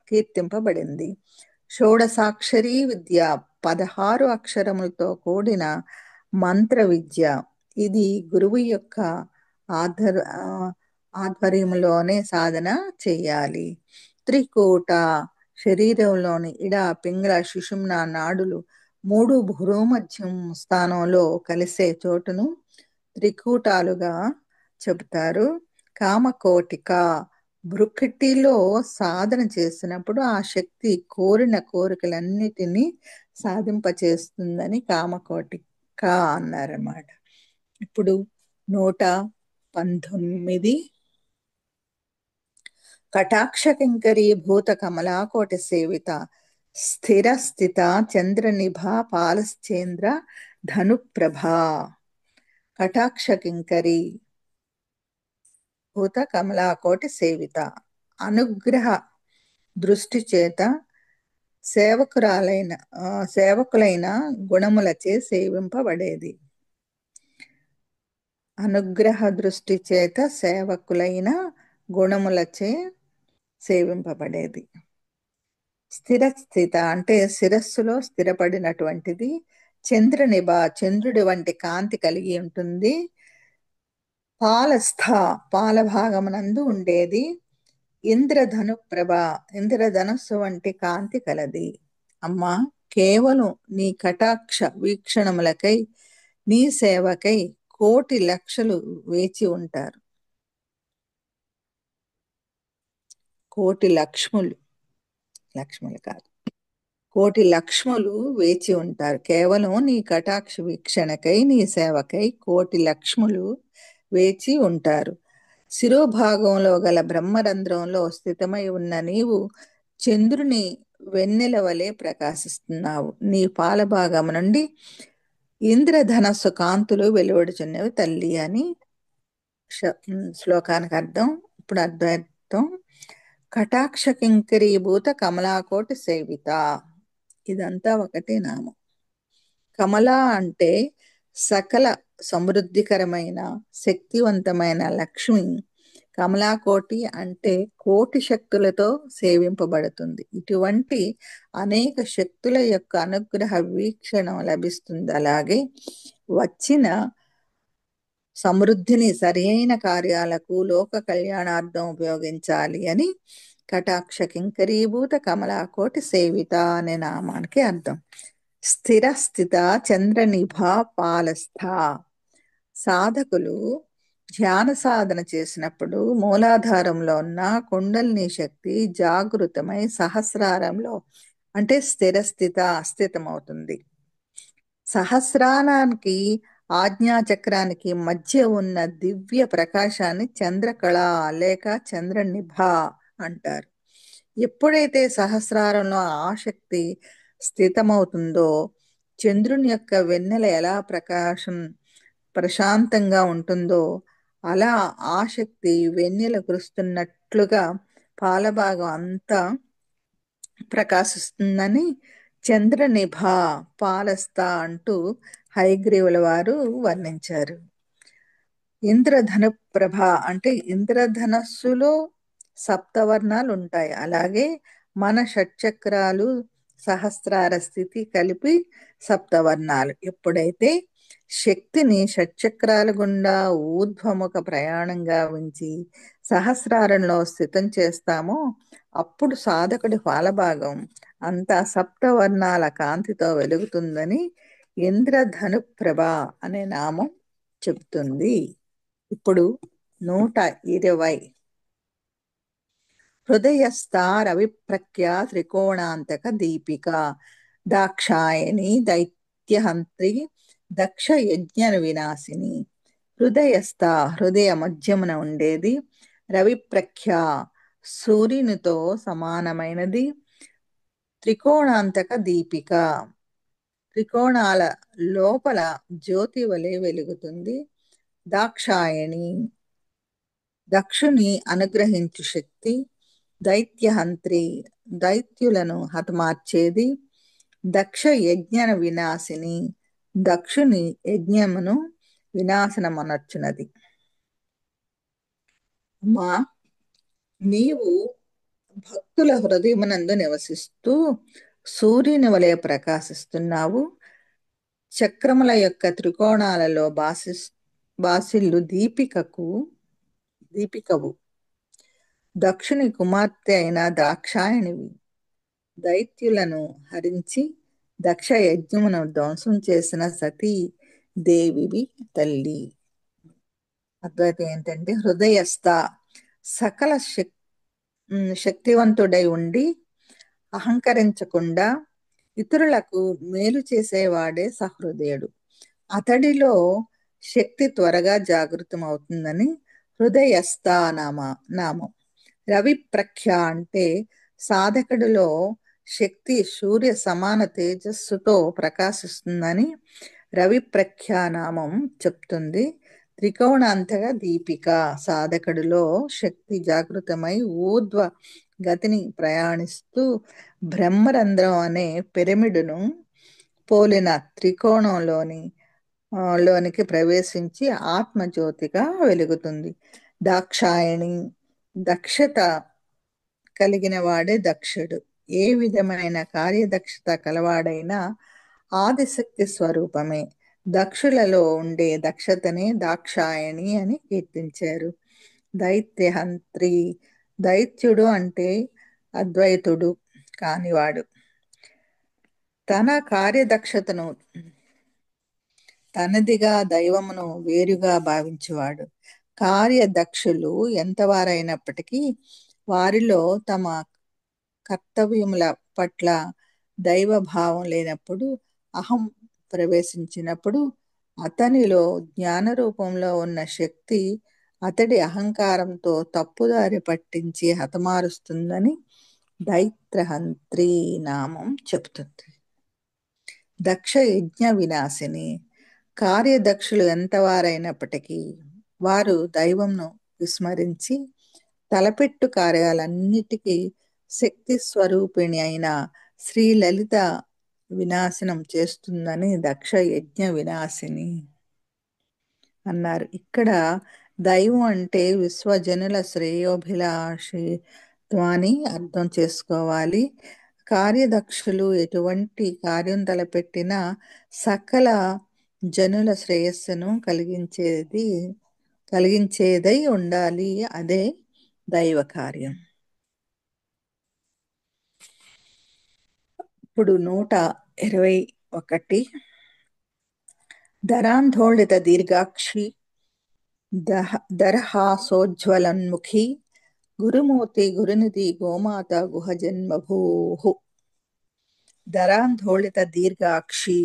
కీర్తింపబడింది. షోడసాక్షరీ విద్య 16 అక్షరములతో కూడిన మంత్ర విద్య. ఇది గురువు యొక్క ఆధ్వర్యంలోనే సాధన చేయాలి. త్రికూట శరీరంలోని ఇడ, పింగళ, సుషుమ్న నాడులు 3 భూమధ్యం స్థానంలో కలిసే చోటును త్రికూటాలుగా చెబుతారు. కామకోటిక భృకుటిలో సాధన చేసినప్పుడు ఆ శక్తి కోరిన కోరికలన్నిటినీ సాధింపచేస్తుందని కామకోటిక అన్నారన్నమాట. ఇప్పుడు 119 కటాక్ష కింకరీ భూత కమలాకోటి సేవిత, స్థిర స్థిత చంద్రనిభ పాలశ్చేంద్ర ధనుప్రభా. కటాక్ష కింకరీ భూత కమలాకోటి సేవిత అనుగ్రహ దృష్టి చేత సేవకులైన గుణములచే సేవింపబడేది. అనుగ్రహ దృష్టి చేత సేవకులైన గుణములచే సేవింపబడేది. స్థిరస్థిత అంటే శిరస్సులో స్థిరపడినటువంటిది. చంద్రనిభ చంద్రుడి వంటి కాంతి కలిగి ఉంటుంది. పాలస్థ పాల భాగమునందు ఉండేది. ఇంద్రధను ప్రభ ఇంద్రధనస్సు వంటి కాంతి కలది. అమ్మా, కేవలం నీ కటాక్ష వీక్షణములకై నీ సేవకై కోటి లక్షలు వేచి ఉంటారు. కోటి లక్ష్ములు, లక్ష్ములు కాదు, కోటి లక్ష్ములు వేచి ఉంటారు. కేవలం నీ కటాక్ష వీక్షణకై నీ సేవకై కోటి లక్ష్ములు వేచి ఉంటారు. శిరోభాగంలో గల బ్రహ్మరంధ్రంలో స్థితమై ఉన్న నీవు చంద్రుని వెన్నెల వలె ప్రకాశిస్తున్నావు. నీ పాలభాగం నుండి ఇంద్రధనస్సు కాంతులు వెలువడుచున్నవి తల్లి అని శ్లోకానికి అర్థం. ఇప్పుడు అర్థం. కటాక్ష కింకరీభూత కమలాకోటి సేవిత. ఇదంతా ఒకటే నామం. కమల అంటే సకల సమృద్ధికరమైన శక్తివంతమైన లక్ష్మి. కమలాకోటి అంటే కోటి శక్తులతో సేవింపబడుతుంది. ఇటువంటి అనేక శక్తుల యొక్క అనుగ్రహ వీక్షణం లభిస్తుంది. అలాగే వచ్చిన సమృద్ధిని సరైన కార్యాలకు లోక కళ్యాణార్థం ఉపయోగించాలి అని కటాక్ష కింకరీభూత కమలాకోటి సేవిత అనే నామానికి అర్థం. స్థిర స్థిత చంద్రనిభ పాలస్థ. సాధకులు ధ్యాన సాధన చేసినప్పుడు మూలాధారంలో ఉన్న కుండలిని శక్తి జాగృతమై సహస్రారంలో అంటే స్థిర స్థిత అస్థితమవుతుంది. సహస్రానానికి ఆజ్ఞాచక్రానికి మధ్య ఉన్న దివ్య ప్రకాశాన్ని చంద్రకళ లేక చంద్రనిభ అంటారు. ఎప్పుడైతే సహస్రారంలో ఆ శక్తి స్థితమవుతుందో చంద్రుని యొక్క వెన్నెల ఎలా ప్రశాంతంగా ఉంటుందో అలా ఆ శక్తి వెన్నెల కురుస్తున్నట్లుగా పాలభాగం అంతా ప్రకాశిస్తుందని చంద్రనిభ పాలస్థ అంటూ హయగ్రీవుల వారు వర్ణించారు. ఇంద్రధను ప్రభ అంటే ఇంద్రధనస్సులో సప్తవర్ణాలు ఉంటాయి. అలాగే మన షట్చక్రాలు సహస్రార స్థితి కలిపి సప్తవర్ణాలు. ఎప్పుడైతే శక్తిని షట్చక్రాల గుండా ఊర్ధ్వముఖ ప్రయాణంగా ఉంచి సహస్రారంలో స్థితం చేస్తామో అప్పుడు సాధకుడి పాలభాగం అంతా సప్తవర్ణాల కాంతితో వెలుగుతుందని ఇంద్రధను ప్రభ అనే నామం చెబుతుంది. ఇప్పుడు 120. హృదయస్థ రవిప్రఖ్య త్రికోణాంతక దీపిక దాక్షాయణి దైత్యహంత్రి దక్ష యజ్ఞ వినాశిని. హృదయస్థ హృదయ మధ్యమున ఉండేది. రవిప్రఖ్య సూర్యునితో సమానమైనది. త్రికోణాంతక దీపిక త్రికోణాల లోపల జ్యోతి వలె వెలుగుతుంది. దాక్షాయణి దక్షుని అనుగ్రహించు శక్తి. దైత్యహంత్రి దైత్యులను హతమార్చేది. దక్ష యజ్ఞ వినాశిని దక్షుని యజ్ఞమును వినాశనమనర్చున్నది. అమ్మా, నీవు భక్తుల హృదయమునందు నివసిస్తూ సూర్యుని వలె ప్రకాశిస్తున్నావు. చక్రముల యొక్క త్రికోణాలలో బాసిల్లు దీపికవు. దక్షుని కుమార్తె అయిన దాక్షాయణివి. దైత్యులను హరించి దక్ష యజ్ఞమును ధ్వంసం చేసిన సతీ దేవివి తల్లి. అద్వైతం ఏంటంటే హృదయస్థ సకల శక్తివంతుడై ఉండి అహంకరించకుండా ఇతరులకు మేలు చేసేవాడే సహృదయుడు. అతడిలో శక్తి త్వరగా జాగృతం అవుతుందని హృదయస్థ నామం. రవిప్రఖ్య అంటే సాధకుడిలో శక్తి సూర్య సమాన తేజస్సుతో ప్రకాశిస్తుందని రవిప్రఖ్య నామం చెప్తుంది. త్రికోణాంతక దీపిక సాధకుడిలో శక్తి జాగృతమై ఊర్ధ్వ గతిని ప్రయాణిస్తూ బ్రహ్మరంధ్రం అనే పిరమిడును పోలిన త్రికోణంలోని లోనికి ప్రవేశించి ఆత్మజ్యోతిగా వెలుగుతుంది. దాక్షాయణి, దక్షత కలిగిన వాడే దక్షుడు. ఏ విధమైన కార్యదక్షత కలవాడైనా ఆదిశక్తి స్వరూపమే. దక్షులలో ఉండే దక్షతనే దాక్షాయణి అని కీర్తించారు. దైత్యహంత్రి, దైత్యుడు అంటే అద్వైతుడు కానివాడు. తన కార్యదక్షతను తనదిగా, దైవమును వేరుగా భావించువాడు. కార్యదక్షులు ఎంతవారైనప్పటికీ వారిలో తమ కర్తవ్యముల పట్ల దైవభావం లేనప్పుడు, అహం ప్రవేశించినప్పుడు అతనిలో జ్ఞాన రూపంలో ఉన్న శక్తి అతడి అహంకారంతో తప్పుదారి పట్టించి హతమారుస్తుందని దైత్రహంత్రి నామం చెబుతుంది. దక్ష యజ్ఞ వినాశిని, కార్యదక్షులు ఎంతవారైనప్పటికీ వారు దైవంను విస్మరించి తలపెట్టు కార్యాలన్నిటికీ శక్తి స్వరూపిణి అయిన శ్రీలలిత వినాశనం చేస్తుందని దక్ష యజ్ఞ వినాశిని అన్నారు. ఇక్కడ దైవం అంటే విశ్వజనుల శ్రేయోభిలాషిత్వాన్ని అర్థం చేసుకోవాలి. కార్యదక్షులు ఎటువంటి కార్యం తలపెట్టినా సకల జనుల శ్రేయస్సును కలిగించేదై ఉండాలి. అదే దైవ కార్యం. ఇప్పుడు 121. ధరాంధోళిత దీర్ఘాక్షి, దరహాసోజ్వలన్ముఖి, గురుమూర్తి గురునిధి గోమాత గుహజన్మభూః. ధరాంధోళిత దీర్ఘాక్షి,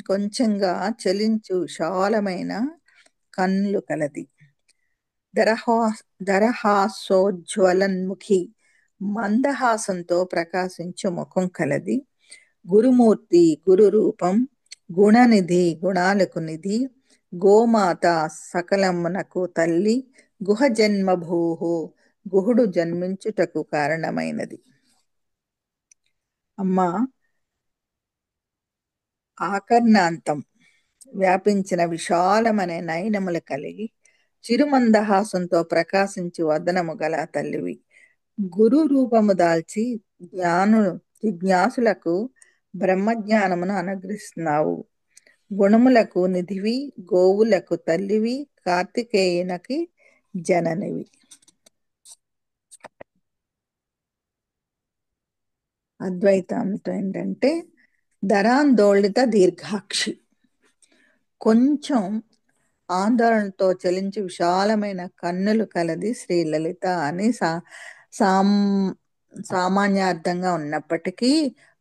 కొంచెంగా చలించు విశాలమైన కన్నులు కలది. దరహాసోజ్వలన్ముఖి, మందహాసంతో ప్రకాశించు ముఖం కలది. గురుమూర్తి గురు రూపం, గుణనిధి గుణాలకు నిధి, గోమాత సకలమునకు తల్లి, గుహ జన్మభూః గుహుడు జన్మించుటకు కారణమైనది. అమ్మ ఆకర్ణాంతం వ్యాపించిన విశాలమైన నయనములు కలిగి చిరుమందహాసంతో ప్రకాశించు వదనము గల తల్లివి. గురు రూపము దాల్చి జిజ్ఞాసులకు బ్రహ్మజ్ఞానమును అనుగ్రహిస్తున్నావు. గుణములకు నిధివి, గోవులకు తల్లివి, కార్తికేయునకి జననివి. అద్వైతంతో ఏంటంటే ధరాందోళిత దీర్ఘాక్షి, కొంచెం ఆందోళనతో చలించి విశాలమైన కన్నులు కలది శ్రీలలిత అని సామాన్యార్థంగా ఉన్నప్పటికీ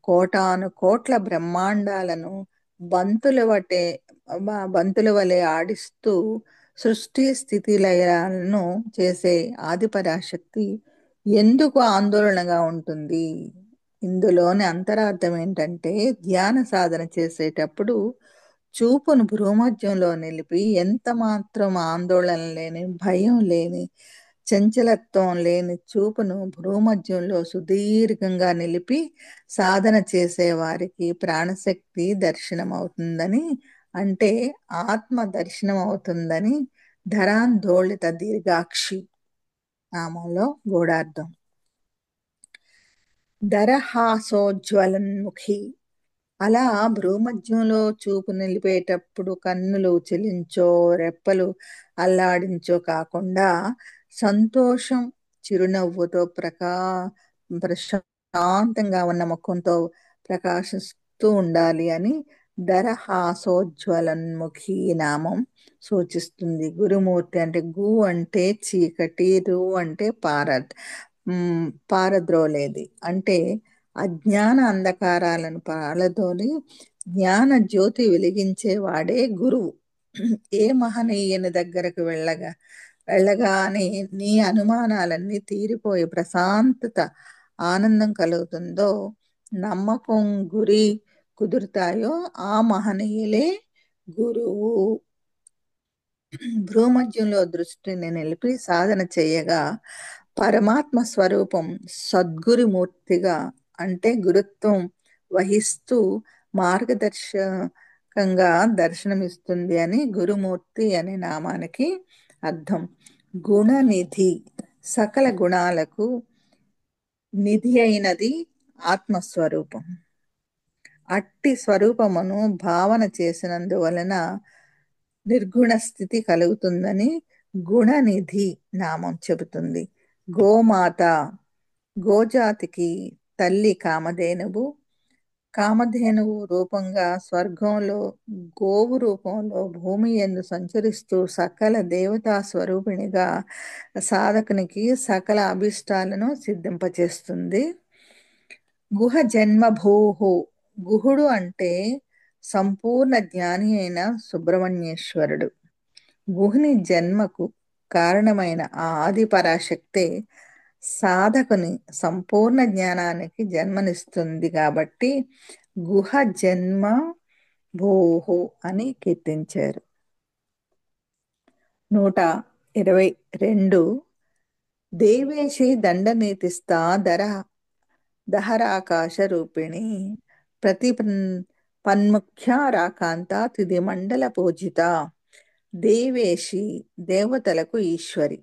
కోటాను కోట్ల బ్రహ్మాండాలను బంతుల వలె ఆడిస్తూ సృష్టి స్థితి లయాలను చేసే ఆదిపరాశక్తి ఎందుకు ఆందోళనగా ఉంటుంది? ఇందులోని అంతరార్థం ఏంటంటే ధ్యాన సాధన చేసేటప్పుడు చూపును భ్రూమధ్యంలో నిలిపి ఎంత మాత్రం ఆందోళన లేని, భయం లేని, చంచలత్వం లేని చూపును భ్రూమధ్యంలో సుదీర్ఘంగా నిలిపి సాధన చేసే వారికి ప్రాణశక్తి దర్శనం అవుతుందని, అంటే ఆత్మ దర్శనం అవుతుందని ధరాందోళిత దీర్ఘాక్షి నామంలో గూఢార్థం. దరహాసోజ్వలన్ముఖి, అలా భ్రూమధ్యంలో చూపు నిలిపేటప్పుడు కన్నులు చెలించో రెప్పలు అల్లాడించో కాకుండా సంతోషం చిరునవ్వుతో ప్రశాంతంగా ఉన్న ముఖంతో ప్రకాశిస్తూ ఉండాలి అని దరహాసోజ్వలన్ముఖి నామం సూచిస్తుంది. గురుమూర్తి అంటే గు అంటే చీకటి, రు అంటే పారద్రోలేది, అంటే అజ్ఞాన అంధకారాలను పాలతోని జ్ఞాన జ్యోతి వెలిగించేవాడే గురువు. ఏ మహనీయుని దగ్గరకు వెళ్ళగానే నీ అనుమానాలన్నీ తీరిపోయి ప్రశాంతత, ఆనందం కలుగుతుందో, నమ్మకం, గురి కుదురుతాయో ఆ మహనీయులే గురువు. భ్రూమధ్యంలో దృష్టిని నిలిపి సాధన చేయగా పరమాత్మ స్వరూపం సద్గురుమూర్తిగా, అంటే గురుత్వం వహిస్తూ కంగా దర్శనమిస్తుంది అని గురుమూర్తి అనే నామానికి అర్థం. గుణనిధి, సకల గుణాలకు నిధి అయినది ఆత్మస్వరూపం. అట్టి స్వరూపమును భావన చేసినందువలన నిర్గుణ స్థితి కలుగుతుందని గుణనిధి నామం చెబుతుంది. గోమాత, గోజాతికి తల్లి కామధేనువు. కామధేనువు రూపంగా స్వర్గంలో, గోవు రూపంలో భూమి యందు సంచరిస్తూ సకల దేవతా స్వరూపిణిగా సాధకునికి సకల అభిష్టాలను సిద్ధింపచేస్తుంది. గుహ జన్మభూహు, గుహుడు అంటే సంపూర్ణ జ్ఞాని అయిన సుబ్రహ్మణ్యేశ్వరుడు. గుహుని జన్మకు కారణమైన ఆ ఆది పరాశక్తే సాధకుని సంపూర్ణ జ్ఞానానికి జన్మనిస్తుంది కాబట్టి గుహ జన్మ భూహు అని కీర్తించారు. 122. దేవేశి దండనీతిస్థా దహరాకాశ రూపిణి ప్రతి పన్ముఖ్య రాకాంత తిది మండల పూజిత. దేవేశి, దేవతలకు ఈశ్వరి.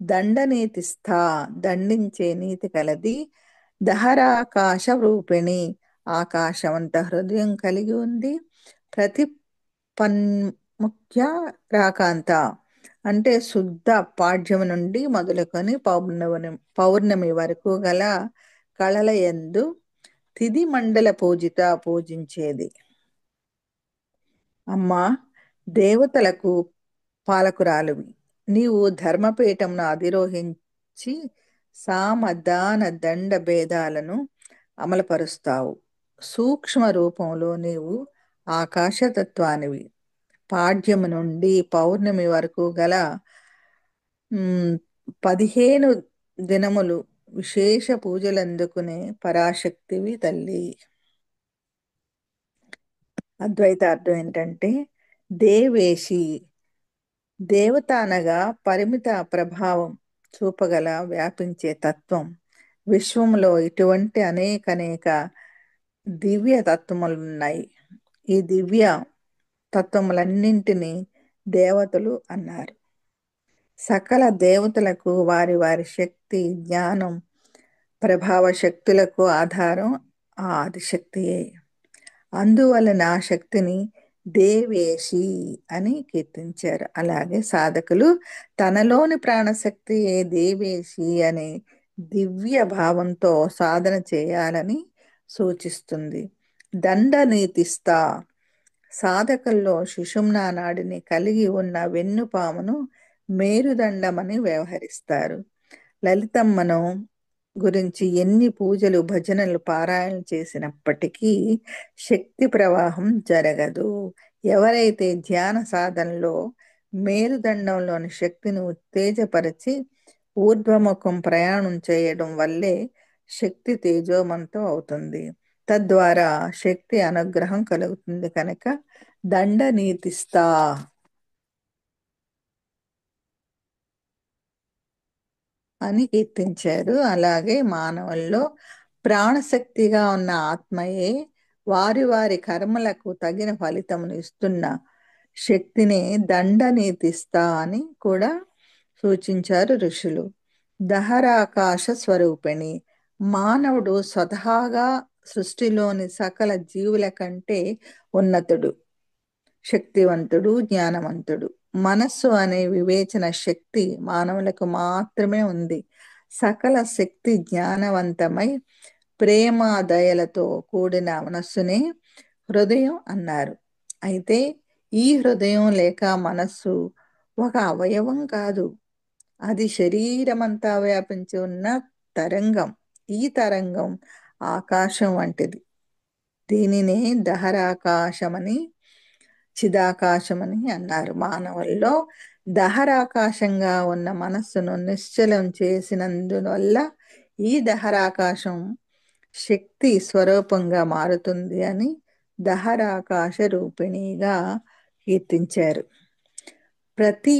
దండనీతిస్థ, దండించే నీతి కలది. దహరాకాశ రూపిణి, ఆకాశమంత హృదయం కలిగి ఉంది. ప్రతి పన్ముఖ్య రాకాంత అంటే శుద్ధ పాడ్యము నుండి మొదలుకొని పౌర్ణమి వరకు గల కళల యందు తిది మండల పూజిత, పూజించేది. అమ్మా, దేవతలకు పాలకురాలువి. నీవు ధర్మపీఠమును అధిరోహించి సామ దాన దండ భేదాలను అమలుపరుస్తావు. సూక్ష్మ రూపంలో నీవు ఆకాశతత్వానివి. పాడ్యము నుండి పౌర్ణమి వరకు గల 15 దినములు విశేష పూజలు అందుకునే పరాశక్తివి తల్లి. అద్వైత అర్థం ఏంటంటే, దేవేశి, దేవత అనగా పరిమిత ప్రభావం చూపగల వ్యాపించే తత్వం. విశ్వంలో ఇటువంటి అనేక దివ్య తత్వములున్నాయి. ఈ దివ్య తత్వములన్నింటినీ దేవతలు అన్నారు. సకల దేవతలకు వారి వారి శక్తి, జ్ఞానం, ప్రభావ శక్తులకు ఆధారం ఆ ఆదిశక్తియే. అందువలన ఆ శక్తిని దేవేశి అని కీర్తించారు. అలాగే సాధకులు తనలోని ప్రాణశక్తియే దేవేశి అనే దివ్య భావంతో సాధన చేయాలని సూచిస్తుంది. దండనీతిస్థ, సాధకుల్లో సుషుమ్నా నాడిని కలిగి ఉన్న వెన్నుపామును మేరుదండమని వ్యవహరిస్తారు. లలితమ్మను గురించి ఎన్ని పూజలు, భజనలు, పారాయణలు చేసినప్పటికీ శక్తి ప్రవాహం జరగదు. ఎవరైతే ధ్యాన సాధనలో మేరుదండంలోని శక్తిని ఉత్తేజపరిచి ఊర్ధ్వముఖం ప్రయాణం చేయడం వల్లే శక్తి తేజోమంతం అవుతుంది. తద్వారా శక్తి అనుగ్రహం కలుగుతుంది. కనుక దండనీతిస్థా అని కీర్తించారు. అలాగే మానవుల్లో ప్రాణశక్తిగా ఉన్న ఆత్మయే వారి వారి కర్మలకు తగిన ఫలితమును ఇస్తున్న శక్తిని దండనీతిస్థా అని కూడా సూచించారు ఋషులు. దహరాకాశ స్వరూపిణి, మానవుడు స్వతహాగా సృష్టిలోని సకల జీవుల కంటే ఉన్నతుడు, శక్తివంతుడు, జ్ఞానవంతుడు. మనస్సు అనే వివేచన శక్తి మానవులకు మాత్రమే ఉంది. సకల శక్తి జ్ఞానవంతమై ప్రేమ దయలతో కూడిన మనస్సునే హృదయం అన్నారు. అయితే ఈ హృదయం లేక మనస్సు ఒక అవయవం కాదు, అది శరీరమంతా వ్యాపించి ఉన్న తరంగం. ఈ తరంగం ఆకాశం వంటిది. దీనినే దహరాకాశమని, చిదాకాశమని అన్నారు. మానవుల్లో దహరాకాశంగా ఉన్న మనస్సును నిశ్చలం చేసినందువల్ల ఈ దహరాకాశం శక్తి స్వరూపంగా మారుతుంది అని దహరాకాశ రూపిణిగా కీర్తించారు. ప్రతి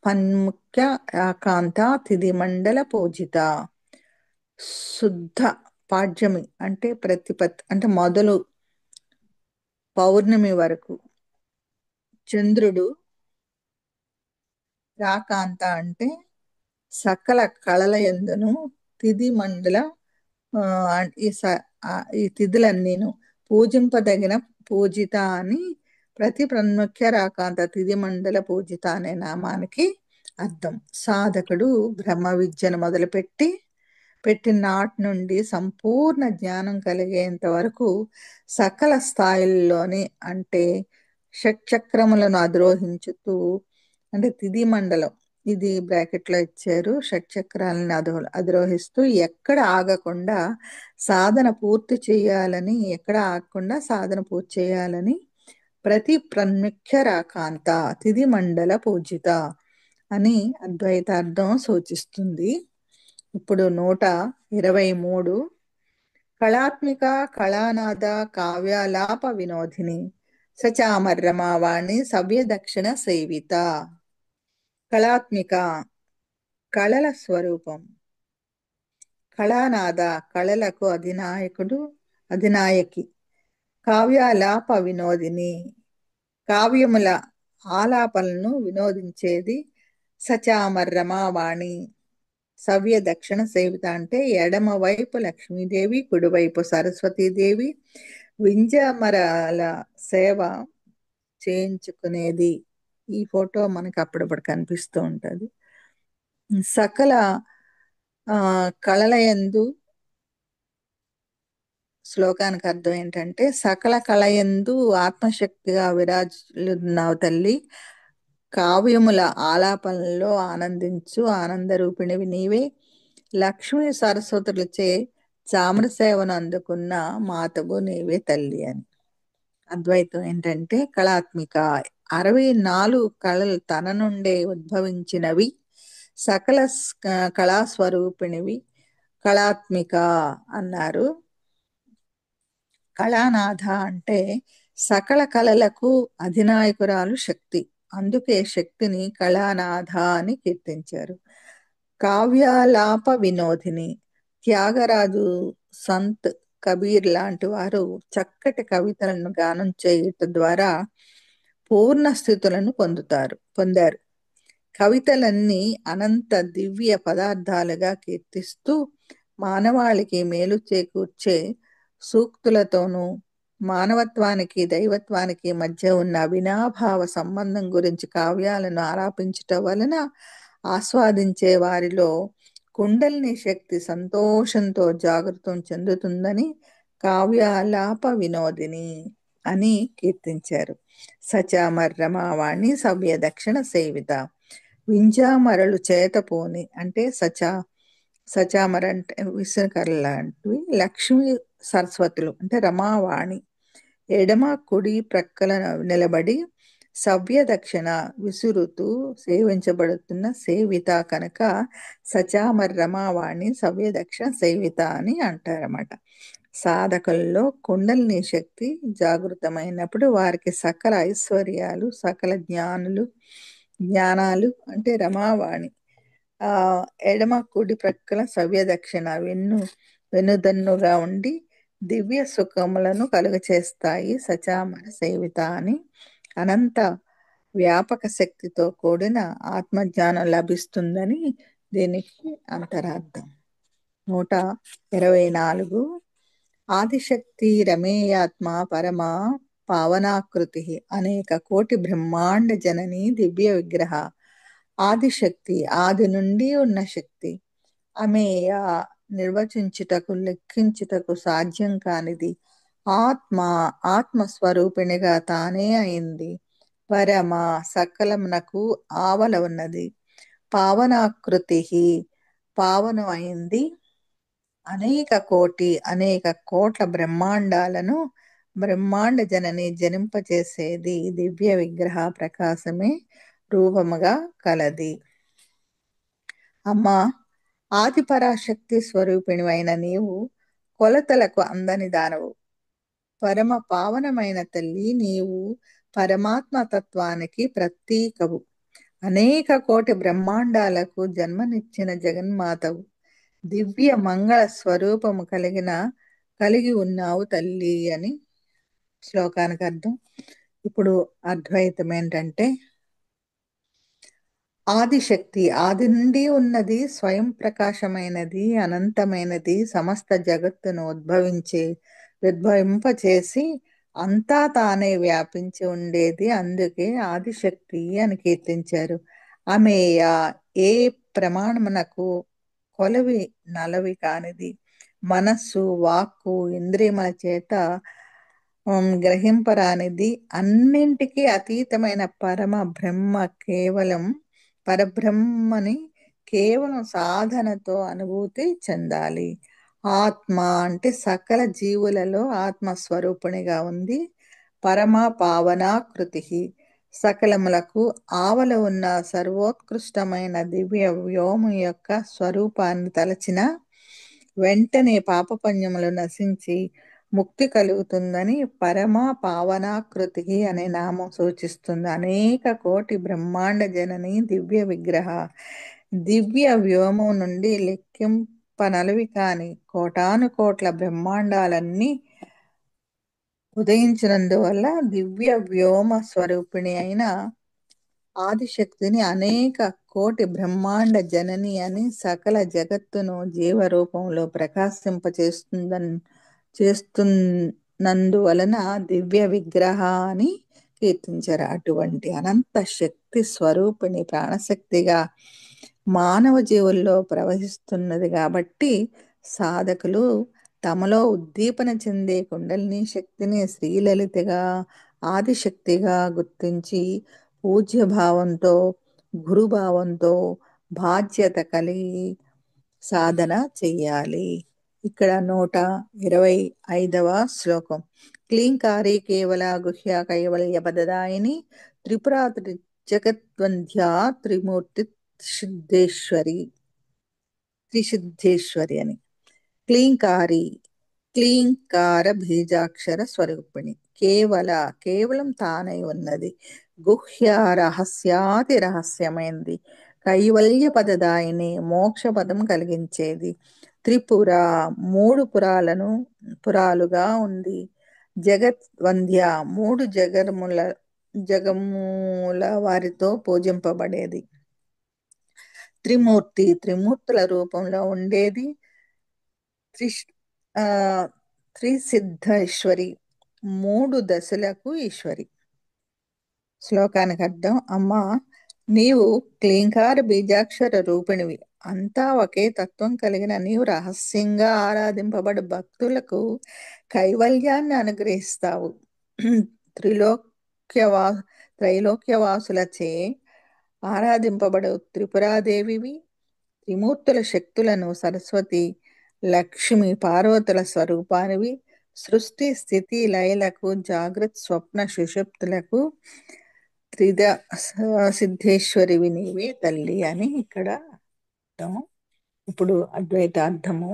పన్ముఖ్య రాకాంత తిది మండల పూజిత. శుద్ధ పాడ్యమి అంటే ప్రతిపత్ అంటే మొదలు పౌర్ణమి వరకు చంద్రుడు రాకాంత అంటే సకల కళల యందును తిథి మండల ఆ, ఈ ఈ తిథులన్నీను పూజింపదగిన పూజిత అని ప్రతి ప్రముఖ్య రాకాంత తిథి మండల పూజిత అనే నామానికి అర్థం. సాధకుడు బ్రహ్మ విద్యను మొదలుపెట్టి పెట్టిన నాటి నుండి సంపూర్ణ జ్ఞానం కలిగేంత వరకు సకల స్థాయిల్లోని అంటే షట్చక్రములను అధిరోహించుతూ, అంటే తిథి మండలం ఇది బ్రాకెట్లో ఇచ్చారు, షట్చక్రాలను అధిరోహిస్తూ ఎక్కడ ఆగకుండా సాధన పూర్తి చేయాలని, ఎక్కడ ఆగకుండా సాధన పూర్తి చేయాలని ప్రతి ప్రముఖ్య రాకాంత తిథి మండల పూజిత అని అద్వైతార్థం సూచిస్తుంది. ఇప్పుడు 123 కళాత్మిక కళానాద కావ్యాలాప వినోదిని సచామర్రమావాణి సవ్యదక్షిణ సేవిత. కళాత్మిక కళల స్వరూపం, కళానాద కళలకు అధినాయకి, కావ్యాలాప వినోదిని కావ్యముల ఆలాపనలను వినోదించేది, సచామర్రమావాణి సవ్య దక్షిణ సేవిత అంటే ఎడమ వైపు లక్ష్మీదేవి, కుడివైపు సరస్వతీదేవి వింజమరాల సేవ చేయించుకునేది. ఈ ఫోటో మనకు అప్పుడప్పుడు కనిపిస్తూ ఉంటది. సకల కళలయందు, శ్లోకానికి అర్థం ఏంటంటే సకల కళయందు ఆత్మశక్తిగా విరాజులున్నావు తల్లి, కావ్యముల ఆలాపనలో ఆనందించు ఆనంద రూపిణివి నీవే, లక్ష్మీ సరస్వతులచే చామర సేవను అందుకున్న మాతవు నీవే తల్లి అని. అద్వైతం ఏంటంటే కళాత్మిక 64 కళలు తన నుండే ఉద్భవించినవి, సకల కళాస్వరూపిణివి కళాత్మిక అన్నారు. కళానాథ అంటే సకల కళలకు అధినాయకురాలు శక్తి, అందుకే శక్తిని కళానాథ అని కీర్తించారు. కావ్యాలాప వినోదిని త్యాగరాజు, సంత్ కబీర్ లాంటి వారు చక్కటి కవితలను గానం చేయటం ద్వారా పూర్ణ స్థితులను పొందారు. కవితలన్నీ అనంత దివ్య పదార్థాలుగా కీర్తిస్తూ మానవాళికి మేలు చేకూర్చే సూక్తులతోనూ మానవత్వానికి దైవత్వానికి మధ్య ఉన్న అవినాభావ సంబంధం గురించి కావ్యాలను ఆలాపించటం వలన ఆస్వాదించే వారిలో కుండలిని శక్తి సంతోషంతో జాగృతం చెందుతుందని కావ్యాలాప వినోదిని అని కీర్తించారు. సచామర్రమావాణి సవ్య దక్షిణ సేవిత వింజామరలు చేతపోని అంటే సచామర అంటే విసనకర్ర లాంటివి, లక్ష్మీ సరస్వతులు అంటే రమావాణి ఎడమ కుడి ప్రక్కల నిలబడి సవ్య దక్షిణ విసురుతూ సేవించబడుతున్న సేవిత కనుక సచామర్ రమావాణి సవ్య దక్షిణ సేవిత అని అంటారన్నమాట. సాధకుల్లో కుండలిని శక్తి జాగృతమైనప్పుడు వారికి సకల ఐశ్వర్యాలు, సకల జ్ఞానాలు అంటే రమావాణి ఎడమ కుడి ప్రక్కల సవ్య దక్షిణ వెనుదన్నుగా ఉండి దివ్య సుఖములను కలుగచేస్తాయి. సచామర సేవిత అని అనంత వ్యాపక శక్తితో కూడిన ఆత్మజ్ఞానం లభిస్తుందని దీనికి అంతరార్థం. 124 ఆదిశక్తి రమేయాత్మ పరమ పావనాకృతి అనేక కోటి బ్రహ్మాండ జనని దివ్య విగ్రహ. ఆదిశక్తి ఆది నుండి ఉన్న శక్తి, అమేయ నిర్వచించుటకు లెక్కించుటకు సాధ్యం కానిది, ఆత్మస్వరూపిణిగా తానే అయింది, పరమ సకలమునకు ఆవల ఉన్నది, పావనాకృతి పావనం అయింది, అనేక కోట్ల బ్రహ్మాండాలను బ్రహ్మాండ జనని జనింపచేసేది, దివ్య విగ్రహ ప్రకాశమే రూపముగా కలది. అమ్మా, ఆది పరాశక్తి స్వరూపిణివైన నీవు కొలతలకు అందని దానవు. పరమ పావనమైన తల్లి నీవు పరమాత్మ తత్వానికి ప్రతీకవు. అనేక కోటి బ్రహ్మాండాలకు జన్మనిచ్చిన జగన్మాతవు. దివ్య మంగళ స్వరూపము కలిగి ఉన్నావు తల్లి అని శ్లోకానికి అర్థం. ఇప్పుడు అద్వైతం ఏంటంటే ఆదిశక్తి ఆది నుండి ఉన్నది, స్వయం ప్రకాశమైనది, అనంతమైనది, సమస్త జగత్తును ఉద్భవింపచేసి అంతా తానే వ్యాపించి ఉండేది. అందుకే ఆదిశక్తి అని కీర్తించారు. ఆమె ఏ ప్రమాణమునకు కొలవి నలవి కానిది. మనస్సు, వాక్కు, ఇంద్రియముల చేత గ్రహింపరానిది, అన్నింటికీ అతీతమైన పరమ బ్రహ్మ కేవలం పరబ్రహ్మని కేవలం సాధనతో అనుభూతి చెందాలి. ఆత్మ అంటే సకల జీవులలో ఆత్మస్వరూపిణిగా ఉంది. పరమ పావనాకృతి, సకలములకు ఆవల ఉన్న సర్వోత్కృష్టమైన దివ్య వ్యోము యొక్క స్వరూపాన్ని తలచిన వెంటనే పాపపుణ్యములు నశించి ముక్తి కలుగుతుందని పరమ పావనాకృతి అనే నామం సూచిస్తుంది. అనేక కోటి బ్రహ్మాండ జనని దివ్య విగ్రహ, దివ్య వ్యోమం నుండి లెక్కింపనలవి కాని కోటాను కోట్ల బ్రహ్మాండాలన్నీ ఉదయించినందువల్ల దివ్య వ్యోమ స్వరూపిణి అయిన ఆదిశక్తిని అనేక కోటి బ్రహ్మాండ జనని అని సకల జగత్తును జీవరూపంలో చేస్తున్నందువలన దివ్య విగ్రహ అని కీర్తించారు. అటువంటి అనంత శక్తి స్వరూపిణి ప్రాణశక్తిగా మానవ జీవుల్లో ప్రవహిస్తున్నది కాబట్టి సాధకులు తమలో ఉద్దీపన చెందే కుండలిని శక్తిని శ్రీలలితగా, ఆదిశక్తిగా గుర్తించి పూజ్య భావంతో, గురుభావంతో బాధ్యత కలిగి సాధన చెయ్యాలి. ఇక్కడ 125వ శ్లోకం. క్లీంకారీ కేవల గుహ్య కైవల్య పదదాయిని త్రిపురా జగద్వంద్యా త్రిమూర్తి త్రిసిద్ధేశ్వరి అని. క్లీంకారి, క్లీంకార బీజాక్షర స్వరూపిణి, కేవలం తానై ఉన్నది, గుహ్య రహస్యాతి రహస్యమైంది, కైవల్య పదదాయిని మోక్ష పదం కలిగించేది, త్రిపుర మూడు పురాలుగా ఉంది, జగత్ వంద్య మూడు జగముల వారితో పూజింపబడేది, త్రిమూర్తుల రూపంలో ఉండేది, త్రిసిద్ధేశ్వరి మూడు దశలకు ఈశ్వరి. శ్లోకానికి అర్థం. అమ్మా, నీవు క్లీంకార బీజాక్షర రూపిణివి. అంతా ఒకే తత్వం కలిగిన నీవు రహస్యంగా ఆరాధింపబడు భక్తులకు కైవల్యాన్ని అనుగ్రహిస్తావు. త్రైలోక్యవాసులచే ఆరాధింపబడు త్రిపురాదేవివి. త్రిమూర్తుల శక్తులను సరస్వతి, లక్ష్మి, పార్వతుల స్వరూపానివి. సృష్టి స్థితి లయలకు, జాగ్రత్త స్వప్న సుషుప్తులకు త్రిద సిద్ధేశ్వరివి నీవే తల్లి అని ఇక్కడ అర్థం. ఇప్పుడు అద్వైత అర్థము.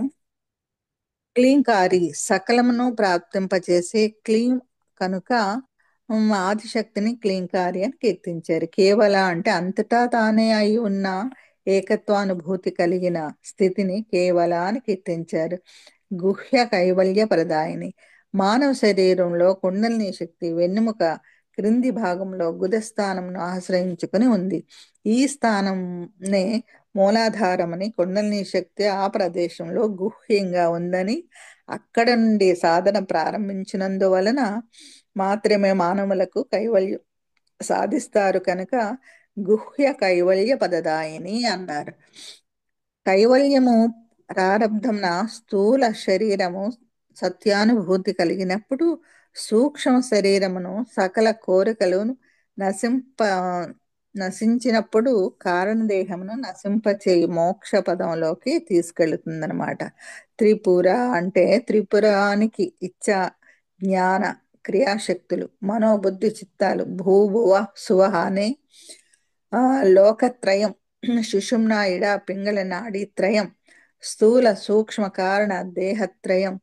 క్లీంకారి సకలమును ప్రాప్తింపచేసే క్లీం కనుక ఆదిశక్తిని క్లీంకారి అని కీర్తించారు. కేవల అంటే అంతటా తానే అయి ఉన్న ఏకత్వానుభూతి కలిగిన స్థితిని కేవల అని కీర్తించారు. గుహ్య కైవల్య ప్రదాయిని, మానవ శరీరంలో కుండలిని శక్తి వెన్నెముక క్రింది భాగంలో గుదస్థానంను ఆశ్రయించుకుని ఉంది. ఈ స్థానంనే మూలాధారమని, కుండలిని శక్తి ఆ ప్రదేశంలో గుహ్యంగా ఉందని, అక్కడ నుండి సాధన ప్రారంభించినందువలన మాత్రమే మానవులకు కైవల్యం సాధిస్తారు కనుక గుహ్య కైవల్య పదదాయిని అన్నారు. కైవల్యము ప్రారంధంన స్థూల శరీరము సత్యానుభూతి కలిగినప్పుడు, సూక్ష్మ శరీరమును సకల కోరికలను నశించినప్పుడు కారణదేహమును నశింపచేయి మోక్ష పదంలోకి తీసుకెళ్తుందనమాట. త్రిపుర అంటే త్రిపురానికి ఇచ్చ, జ్ఞాన, క్రియాశక్తులు, మనోబుద్ధి చిత్తాలు, భూభువ సువహ అనే లోకత్రయం, సుషుమ్న ఇడ పింగళ నాడి త్రయం, స్థూల సూక్ష్మ కారణ దేహత్రయం,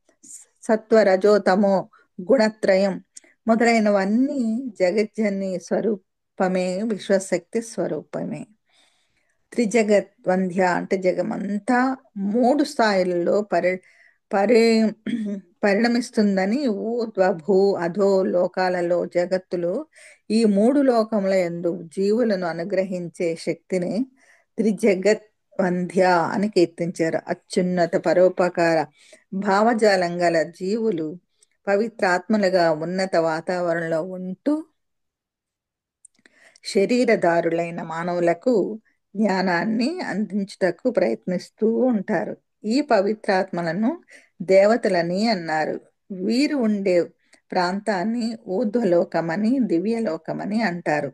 సత్వరజోతమో గుణత్రయం మొదలైనవన్నీ జగజ్జని స్వరూపమే, విశ్వశక్తి స్వరూపమే. త్రిజగద్వంద్య అంటే జగమంతా మూడు స్థాయిలలో పరిణమిస్తుందని ఊర్ధ్వ భూ అధో లోకాలలో జగత్తులో ఈ మూడు లోకముల యందు జీవులను అనుగ్రహించే శక్తిని త్రిజగత్ వంద్య అని కీర్తించారు. అత్యున్నత పరోపకార భావజాలం గల జీవులు పవిత్రాత్మలుగా ఉన్నత వాతావరణంలో ఉంటూ శరీరధారులైన మానవులకు జ్ఞానాన్ని అందించుటకు ప్రయత్నిస్తూ ఉంటారు. ఈ పవిత్రాత్మలను దేవతలని అన్నారు. వీరు ఉండే ప్రాంతాన్ని ఊర్ధ్వలోకమని దివ్యలోకమని అంటారు.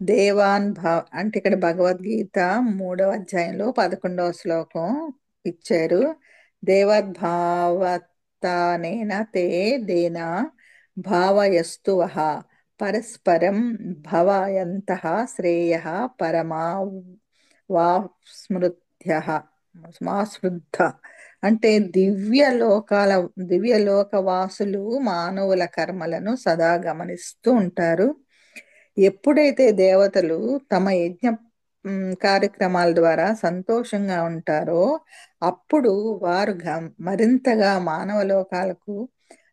దేవాన్ భావ అంటే ఇక్కడ భగవద్గీత 3వ అధ్యాయంలో 11వ శ్లోకం ఇచ్చారు. దేవద్భావతానేన తే దేనా భావయస్తువః పరస్పరం భవయంతః శ్రేయః పరమా వాస్మృత్యః స్మృద్ధ అంటే దివ్యలోక వాసులు మానవుల కర్మలను సదా గమనిస్తూ ఉంటారు. ఎప్పుడైతే దేవతలు తమ యజ్ఞ కార్యక్రమాల ద్వారా సంతోషంగా ఉంటారో అప్పుడు వారు మరింతగా మానవ లోకాలకు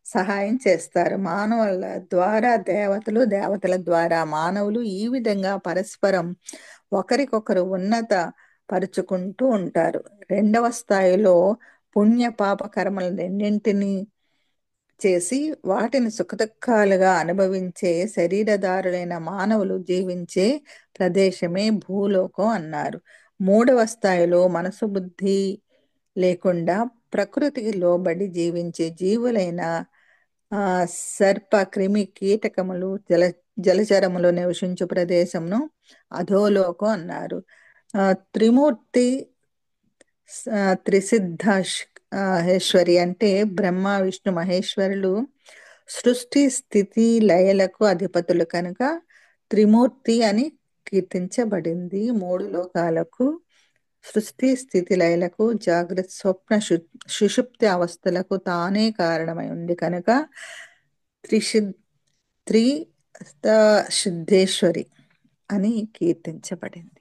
సహాయం చేస్తారు. మానవుల ద్వారా దేవతలు, దేవతల ద్వారా మానవులు ఈ విధంగా పరస్పరం ఒకరికొకరు ఉన్నత పరుచుకుంటూ ఉంటారు. 2వ స్థాయిలో పుణ్య పాప కర్మల రెండింటినీ చేసి వాటిని సుఖదుఖాలుగా అనుభవించే శరీరధారులైన మానవులు జీవించే ప్రదేశమే భూలోకం అన్నారు. 3వ స్థాయిలో మనసు బుద్ధి లేకుండా ప్రకృతికి లోబడి జీవించే జీవులైన సర్ప, క్రిమి, కీటకములు, జలచరములు నివసించు ప్రదేశంను అధోలోకం అన్నారు. త్రిమూర్తి త్రిసిద్ధేశ్వరి అంటే బ్రహ్మ, విష్ణు, మహేశ్వరులు సృష్టి స్థితి లయలకు అధిపతులు కనుక త్రిమూర్తి అని కీర్తించబడింది. 3 లోకాలకు సృష్టి స్థితి లయలకు జాగ్రత్త స్వప్న సుషుప్తి అవస్థలకు తానే కారణమై ఉంది కనుక త్రి సిద్ధేశ్వరి అని కీర్తించబడింది.